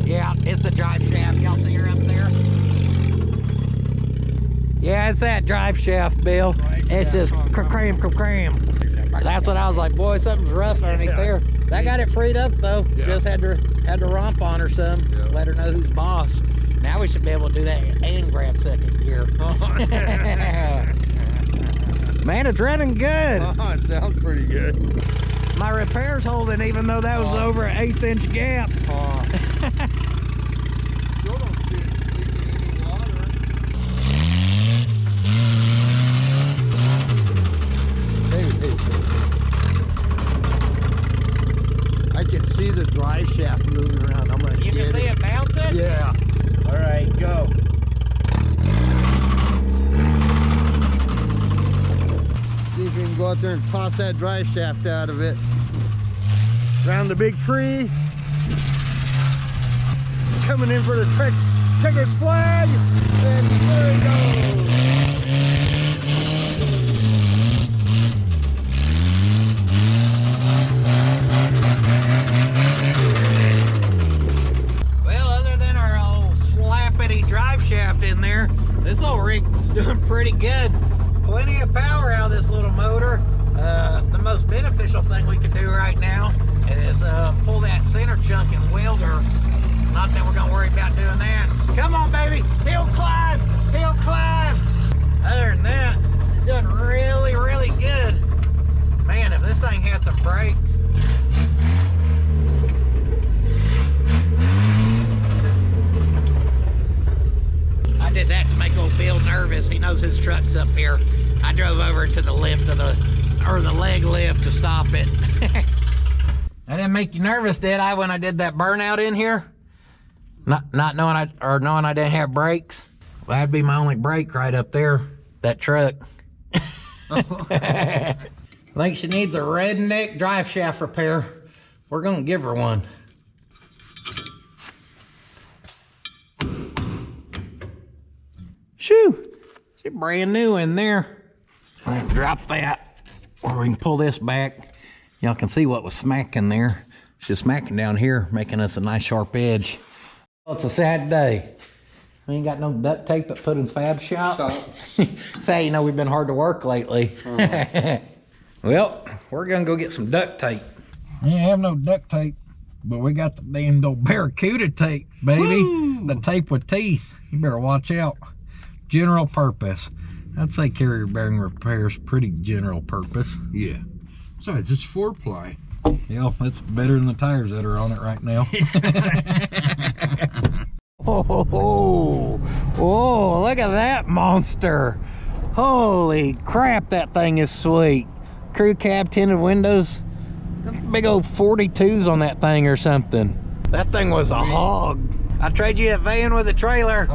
Yeah, it's the drive shaft. Y'all see her up there? Yeah, it's that drive shaft, Bill. It's just cram. That's what I was like, boy, something's rough underneath there. I got it freed up though. Just had to romp on her some. Let her know who's boss. Now we should be able to do that and grab second gear. Man, it's running good. Oh, it sounds pretty good. My repair's holding even though that was over an 1/8 inch gap. Still don't see it leaking any water. I can see the drive shaft moving around. I'm gonna You can see it bouncing? Yeah. All right, go. See if we can go out there and toss that drive shaft out of it. Around the big tree. Coming in for the checkered flag. And there he goes. Well, other than our old slappity drive shaft in there, this old rig's doing pretty good. Plenty of power out of this little motor. The most beneficial thing we can do right now is pull that center chunk and weld her. Not that we're gonna worry about doing that. Come on, baby, hill climb. Other than that, it's doing really, really good. Man, if this thing had some brakes. I did that to make old Bill nervous. He knows his truck's up here. I drove over to the lift of the leg lift to stop it. I didn't make you nervous, did I, when I did that burnout in here? Not knowing knowing I didn't have brakes? Well, that'd be my only brake right up there, that truck. I think she needs a redneck drive shaft repair. We're gonna give her one. Shoo! She's brand new in there. I'm gonna drop that, or we can pull this back. Y'all can see what was smacking there. She's smacking down here, making us a nice sharp edge. Well, it's a sad day. We ain't got no duct tape at puddins.fab.shop. That's how you know we've been hard to work lately. Well, we're gonna go get some duct tape. We ain't have no duct tape, but we got the damn old Barracuda tape, baby. Woo! The tape with teeth. You better watch out. General purpose. I'd say carrier bearing repairs pretty general purpose. Yeah. Besides, it's 4-ply. Yeah, that's better than the tires that are on it right now. Oh, look at that monster. Holy crap, that thing is sweet. Crew cab, tinted windows. Big old 42s on that thing or something. That thing was a hog. I'll trade you a van with a trailer.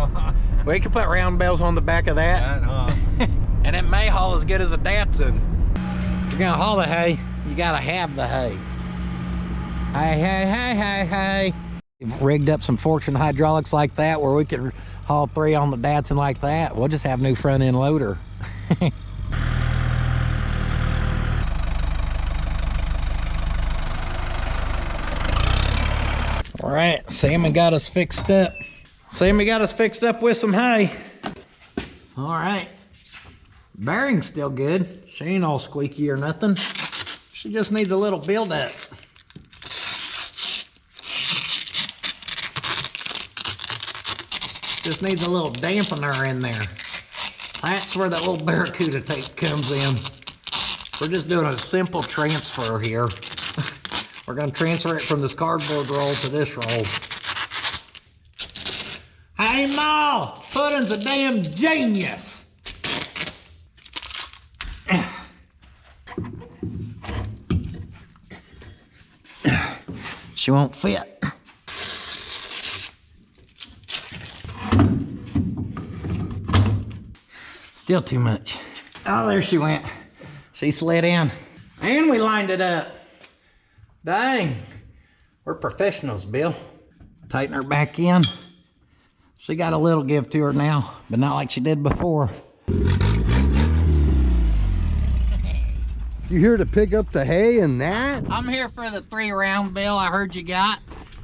We could put round bells on the back of that. And it may haul as good as a Datsun. If you're gonna haul the hay, you gotta have the hay. Hey, hey, hey, hey, hey. We've rigged up some Fortune hydraulics like that where we could haul 3 on the Datsun like that. We'll just have a new front end loader. All right, Sammy got us fixed up. Sammy got us fixed up with some hay. All right, bearing's still good. She ain't all squeaky or nothing. She just needs a little build up. Just needs a little dampener in there. That's where that little Barracuda tape comes in. We're just doing a simple transfer here. We're gonna transfer it from this cardboard roll to this roll. Hey Ma, Puddin's a damn genius. She won't fit. Still too much. Oh, there she went. She slid in. And we lined it up. Dang. We're professionals, Bill. Tighten her back in. She got a little give to her now, but not like she did before. You here to pick up the hay and that? I'm here for the 3 round bill I heard you got.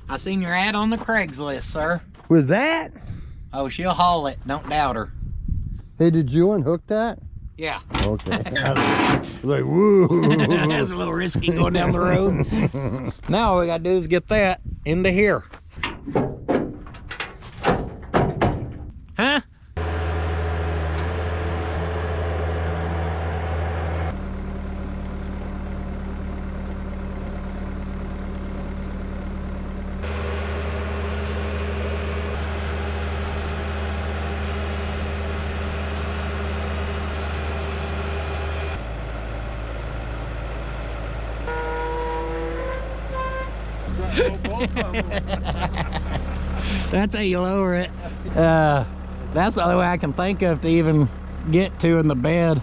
I seen your ad on the Craigslist, sir. With that? Oh, she'll haul it. Don't doubt her. Hey, did you unhook that? Yeah. Okay. Like, woo. That's a little risky going down the road. Now all we gotta do is get that into here. Huh? That's how you lower it. That's the only way I can think of to even get to in the bed.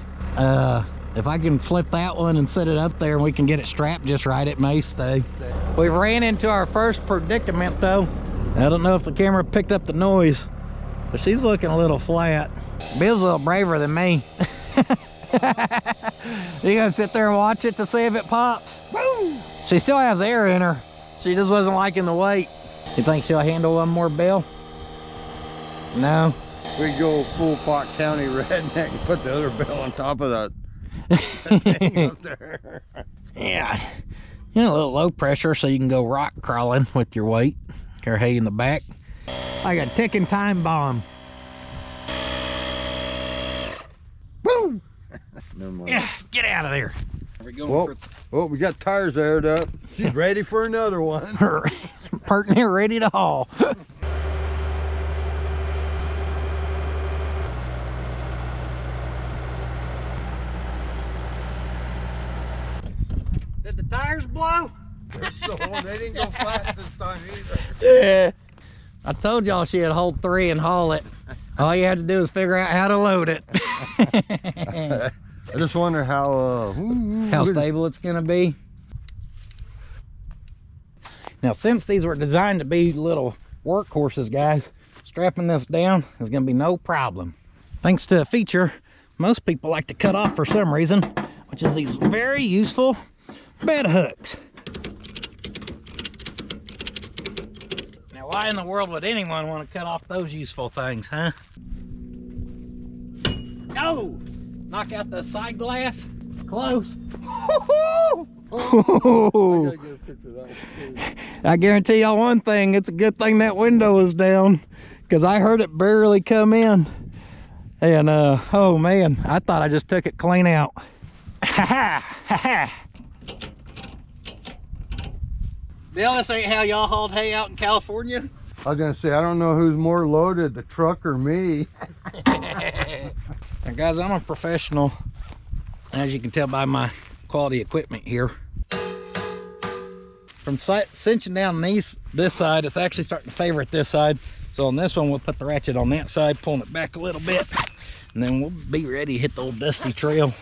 If I can flip that one and set it up there and we can get it strapped just right, it may stay. We ran into our first predicament though. I don't know if the camera picked up the noise, but she's looking a little flat. Bill's a little braver than me. You gonna sit there and watch it to see if it pops? Woo! She still has air in her. She just wasn't liking the weight. You think she'll handle one more, Bill? No? We go full Pot County redneck and put the other bell on top of that thing up there. Yeah. You know, a little low pressure so you can go rock crawling with your weight. Your hay in the back. Like a ticking time bomb. Boom! Never mind. Yeah, get out of there. Are we going Well, we got tires aired up. She's ready for another one. Pertinent, ready to haul. Did the tires blow? So they didn't go flat this time either. Yeah. I told y'all she had hold 3 and haul it. All you had to do is figure out how to load it. I just wonder how stable it's gonna be. Now, since these were designed to be little workhorses, guys, strapping this down is gonna be no problem. Thanks to a feature most people like to cut off for some reason, which is these very useful bed hooks. Now, why in the world would anyone want to cut off those useful things, huh? No! Knock out the side glass. Close. I guarantee y'all one thing, it's a good thing that window is down, because I heard it barely come in. And oh man, I thought I just took it clean out. Ha ha ha ha. Bill, this ain't how y'all hauled hay out in California. I was gonna say, I don't know who's more loaded, the truck or me. Now guys, I'm a professional, as you can tell by my quality equipment here. From cinching down this side, it's actually starting to favor this side. So on this one, we'll put the ratchet on that side, pulling it back a little bit, and then we'll be ready to hit the old dusty trail.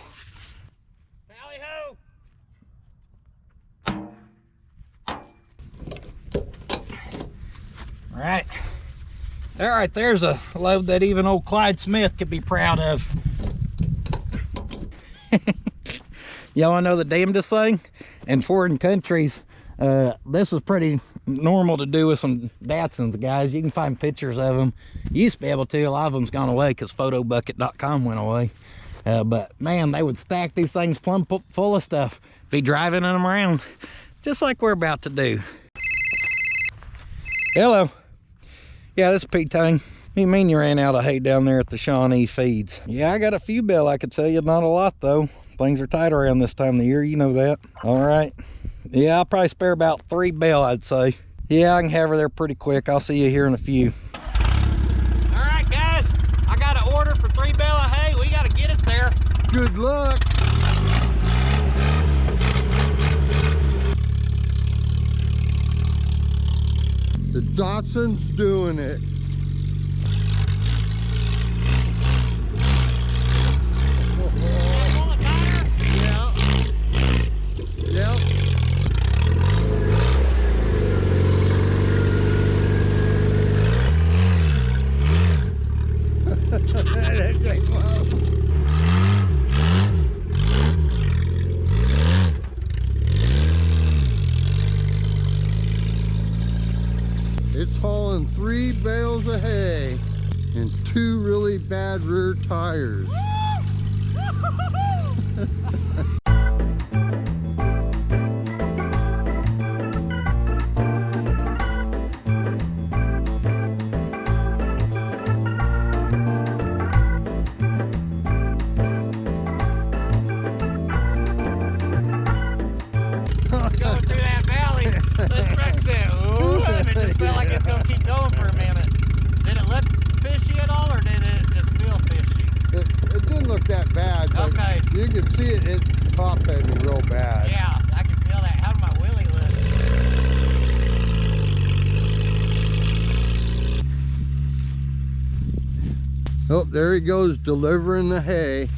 Tally ho! All right. All right, there's a load that even old Clyde Smith could be proud of. Y'all wanna know the damnedest thing? In foreign countries, this is pretty normal to do with some Datsuns, guys. You can find pictures of them. You used to be able to. A lot of them's gone away because photobucket.com went away. But man, they would stack these things plumb full of stuff, be driving them around just like we're about to do. Hello. Yeah, this is P-Tang. What do you mean you ran out of hay down there at the Shawnee Feeds? Yeah, I got a few bale, I could tell you. Not a lot though. Things are tight around this time of the year, you know that. All right. Yeah, I'll probably spare about 3 bale, I'd say. Yeah, I can have her there pretty quick. I'll see you here in a few. All right, guys. I got an order for 3 bale of hay. We got to get it there. Good luck. The Datsun's doing it. Yep. It's hauling 3 bales of hay and 2 really bad rear tires. Going through that valley, this wreck's it. Ooh, and it just felt like it's gonna keep going for a minute. Did it look fishy at all, or did it just feel fishy? It didn't look that bad, but okay. You can see it's top heavy real bad. Yeah, I can feel that. How'd my willy look? Oh, there he goes delivering the hay.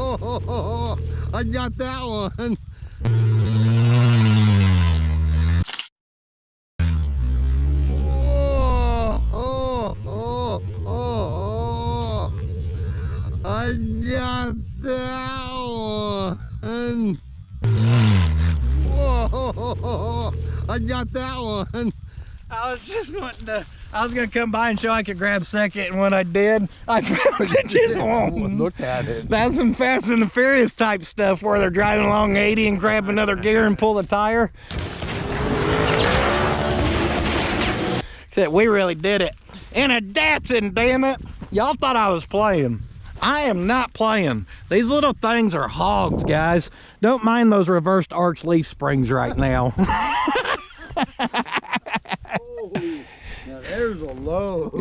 Whoa, I got that one. I got that one. Whoa, I got that one. I was just wanting to, I was gonna come by and show I could grab second, and when I did, I found it just one. Look at it. That's some Fast and the Furious type stuff where they're driving along 80 and grab another gear and pull the tire. Except we really did it. In a Datsun, damn it. Y'all thought I was playing. I am not playing. These little things are hogs, guys. Don't mind those reversed arch leaf springs right now. Oh, now there There's a load.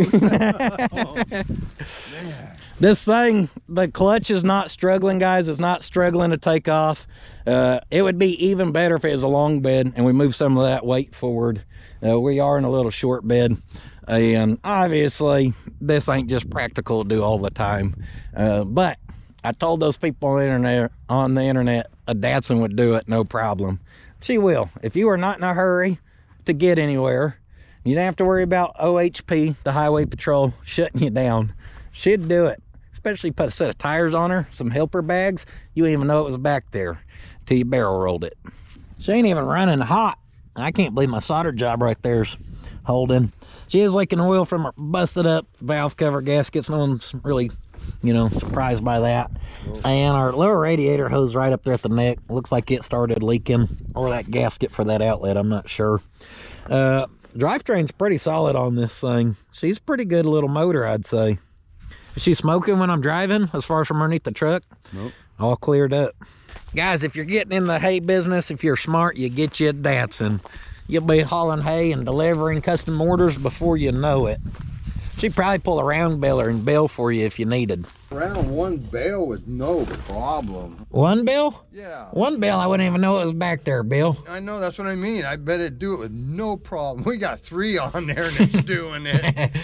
This thing, the clutch is not struggling, guys. It's not struggling to take off. It would be even better if it was a long bed and we move some of that weight forward. We are in a little short bed, and obviously this ain't just practical to do all the time. But I told those people on the internet a Datsun would do it no problem. She will. If you are not in a hurry to get anywhere, you don't have to worry about OHP, the highway patrol, shutting you down. She'd do it. Especially put a set of tires on her, some helper bags. You wouldn't even know it was back there till you barrel rolled it. She ain't even running hot. I can't believe my solder job right there's holding. She is leaking oil from her busted up valve cover gaskets. No one's really, you know, surprised by that. And our lower radiator hose right up there at the neck looks like it started leaking, or that gasket for that outlet, I'm not sure. Drivetrain's pretty solid on this thing. She's a pretty good little motor, I'd say. Is she smoking when I'm driving as far as from underneath the truck? Nope. All cleared up. Guys, if you're getting in the hay business, if you're smart, you get you a Datsun. You'll be hauling hay and delivering custom orders before you know it. She'd probably pull a round baler and bale for you if you needed. Around one bale with no problem. One bale? Yeah. One bale, I wouldn't even know it was back there, Bill. I know, that's what I mean. I bet it'd do it with no problem. We got 3 on there and it's doing it.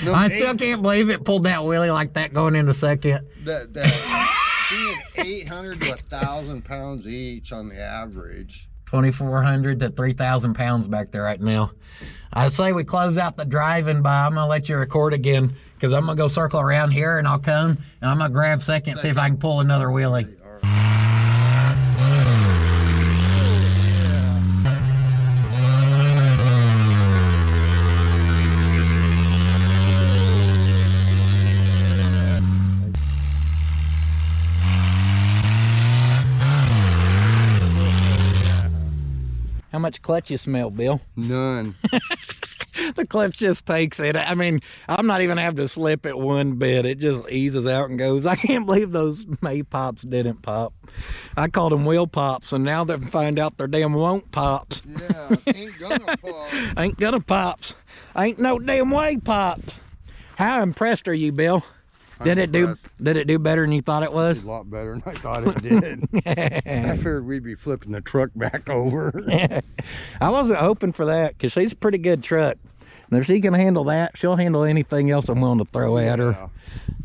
No, I still can't believe it pulled that wheelie like that going into second. That being 800 to 1,000 pounds each on the average. 2,400 to 3,000 pounds back there right now. I say we close out the driving by. I'm gonna let you record again because I'm gonna go circle around here and I'll come and I'm gonna grab second, see if I can pull another wheelie. How much clutch you smell, Bill? None. The clutch just takes it. I mean, I'm not even having to slip it one bit. It just eases out and goes. I can't believe those May pops didn't pop. I called them wheel pops, and now they find out they're damn won't pops. Yeah, ain't gonna pop. Ain't gonna pops. Ain't no damn way pops. How impressed are you, Bill? Did it do better than you thought it was? A lot better than I thought it did. I figured we'd be flipping the truck back over. I wasn't hoping for that because she's a pretty good truck. And if she can handle that, she'll handle anything else I'm willing to throw at her.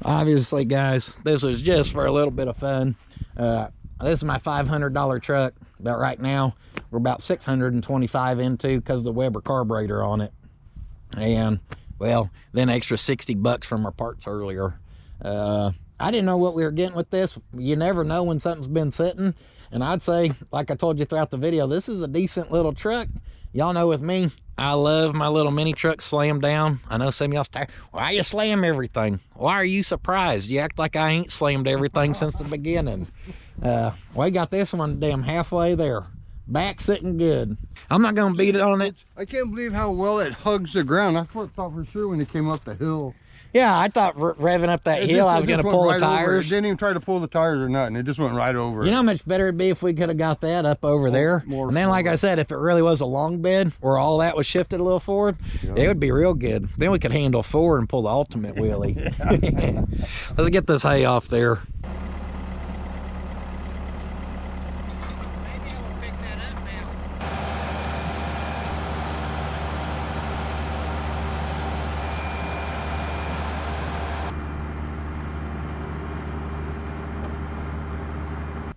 Obviously, guys, this was just for a little bit of fun. This is my $500 truck, but right now we're about $625 into because of the Weber carburetor on it. And, well, then extra $60 from our parts earlier. I didn't know what we were getting with this. You never know when something's been sitting. And I'd say, like I told you throughout the video, this is a decent little truck. Y'all know with me, I love my little mini truck slammed down. I know some of y'all's tired. Why you slam everything? Why are you surprised? You act like I ain't slammed everything since the beginning. We got this one damn halfway there. Back sitting good. I'm not gonna beat it on it. I can't believe how well it hugs the ground. I thought for sure when it came up the hill. Yeah, I thought revving up that hill, I was gonna pull the tires. It didn't even try to pull the tires or nothing. It just went right over. You know how much better it'd be if we could have got that up over there. And then, like I said, if it really was a long bed where all that was shifted a little forward, it would be real good. Then we could handle 4 and pull the ultimate wheelie. Let's get this hay off there.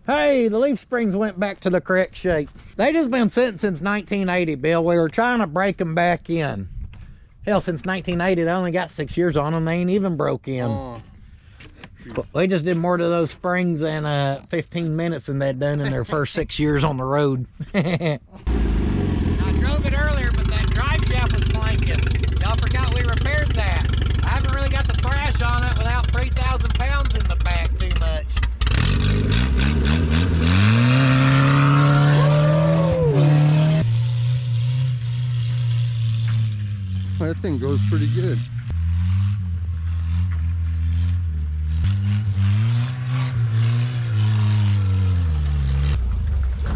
Hey, the leaf springs went back to the correct shape. They just been sitting since 1980, Bill. We were trying to break them back in. Hell, since 1980, they only got 6 years on them. They ain't even broke in. We just did more to those springs in 15 minutes than they'd done in their first 6 years on the road. I drove it earlier, but that drive shaft was flanking. Y'all forgot we repaired that. I haven't really got the thrash on it without 3,000 pounds in the back too much. That thing goes pretty good.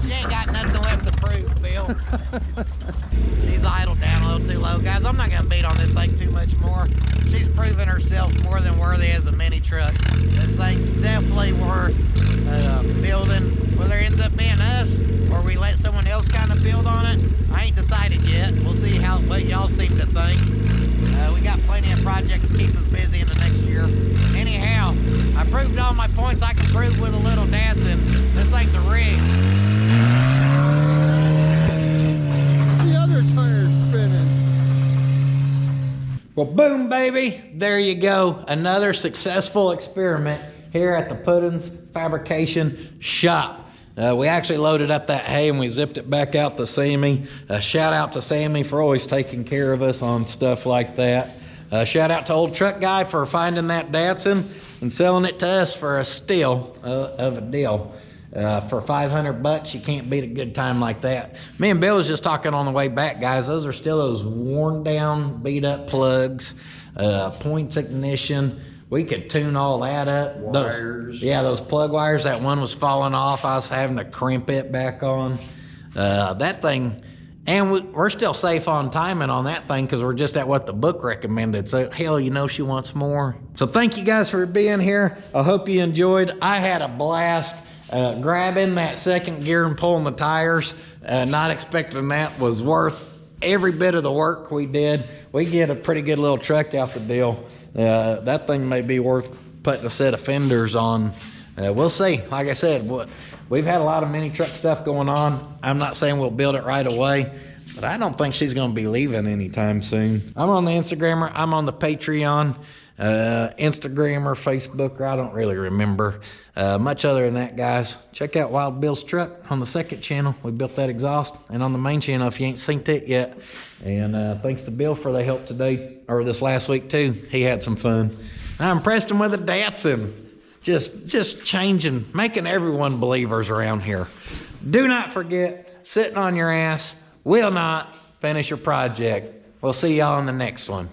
You ain't got nothing left to prove, Bill. He's idled down a little too low, guys. I'm not gonna beat beat on this thing too much more. She's proven herself more than worthy as a mini truck. This thing's definitely worth building. Whether it ends up being us or we let someone else kind of build on it, I ain't decided yet. We'll see what y'all seem to think. We got plenty of projects to keep us busy in the next year. Anyhow, I proved all my points I can prove with a little Datsun. This thing's a rig. The other tire's spinning. Well, boom, baby. There you go. Another successful experiment here at the Puddins Fabrication Shop. We actually loaded up that hay and we zipped it back out to Sammy. Shout out to Sammy for always taking care of us on stuff like that. Shout out to old truck guy for finding that Datsun and selling it to us for a steal of a deal. For 500 bucks, you can't beat a good time like that. Me and Bill was just talking on the way back, guys. Those are still those worn down, beat up plugs, points ignition. We could tune all that up. Wires. Those plug wires. That one was falling off. I was having to crimp it back on. That thing, and we're still safe on timing on that thing because we're just at what the book recommended. So, hell, you know she wants more. So thank you guys for being here. I hope you enjoyed. I had a blast grabbing that second gear and pulling the tires. Not expecting that was worth every bit of the work we did. We get a pretty good little truck out the deal. That thing may be worth putting a set of fenders on. We'll see. Like I said, we've had a lot of mini truck stuff going on. I'm not saying we'll build it right away, but I don't think she's going to be leaving anytime soon. I'm on the Instagrammer. I'm on the Patreon. Instagrammer, Facebooker, I don't really remember much other than that, guys. Check out Wild Bill's truck on the second channel. We built that exhaust, and on the main channel if you ain't synced it yet. And thanks to Bill for the help today, or this last week too. He had some fun. I impressed him with a Datsun. Just changing, making everyone believers around here. Do not forget, sitting on your ass will not finish your project. We'll see y'all in the next one.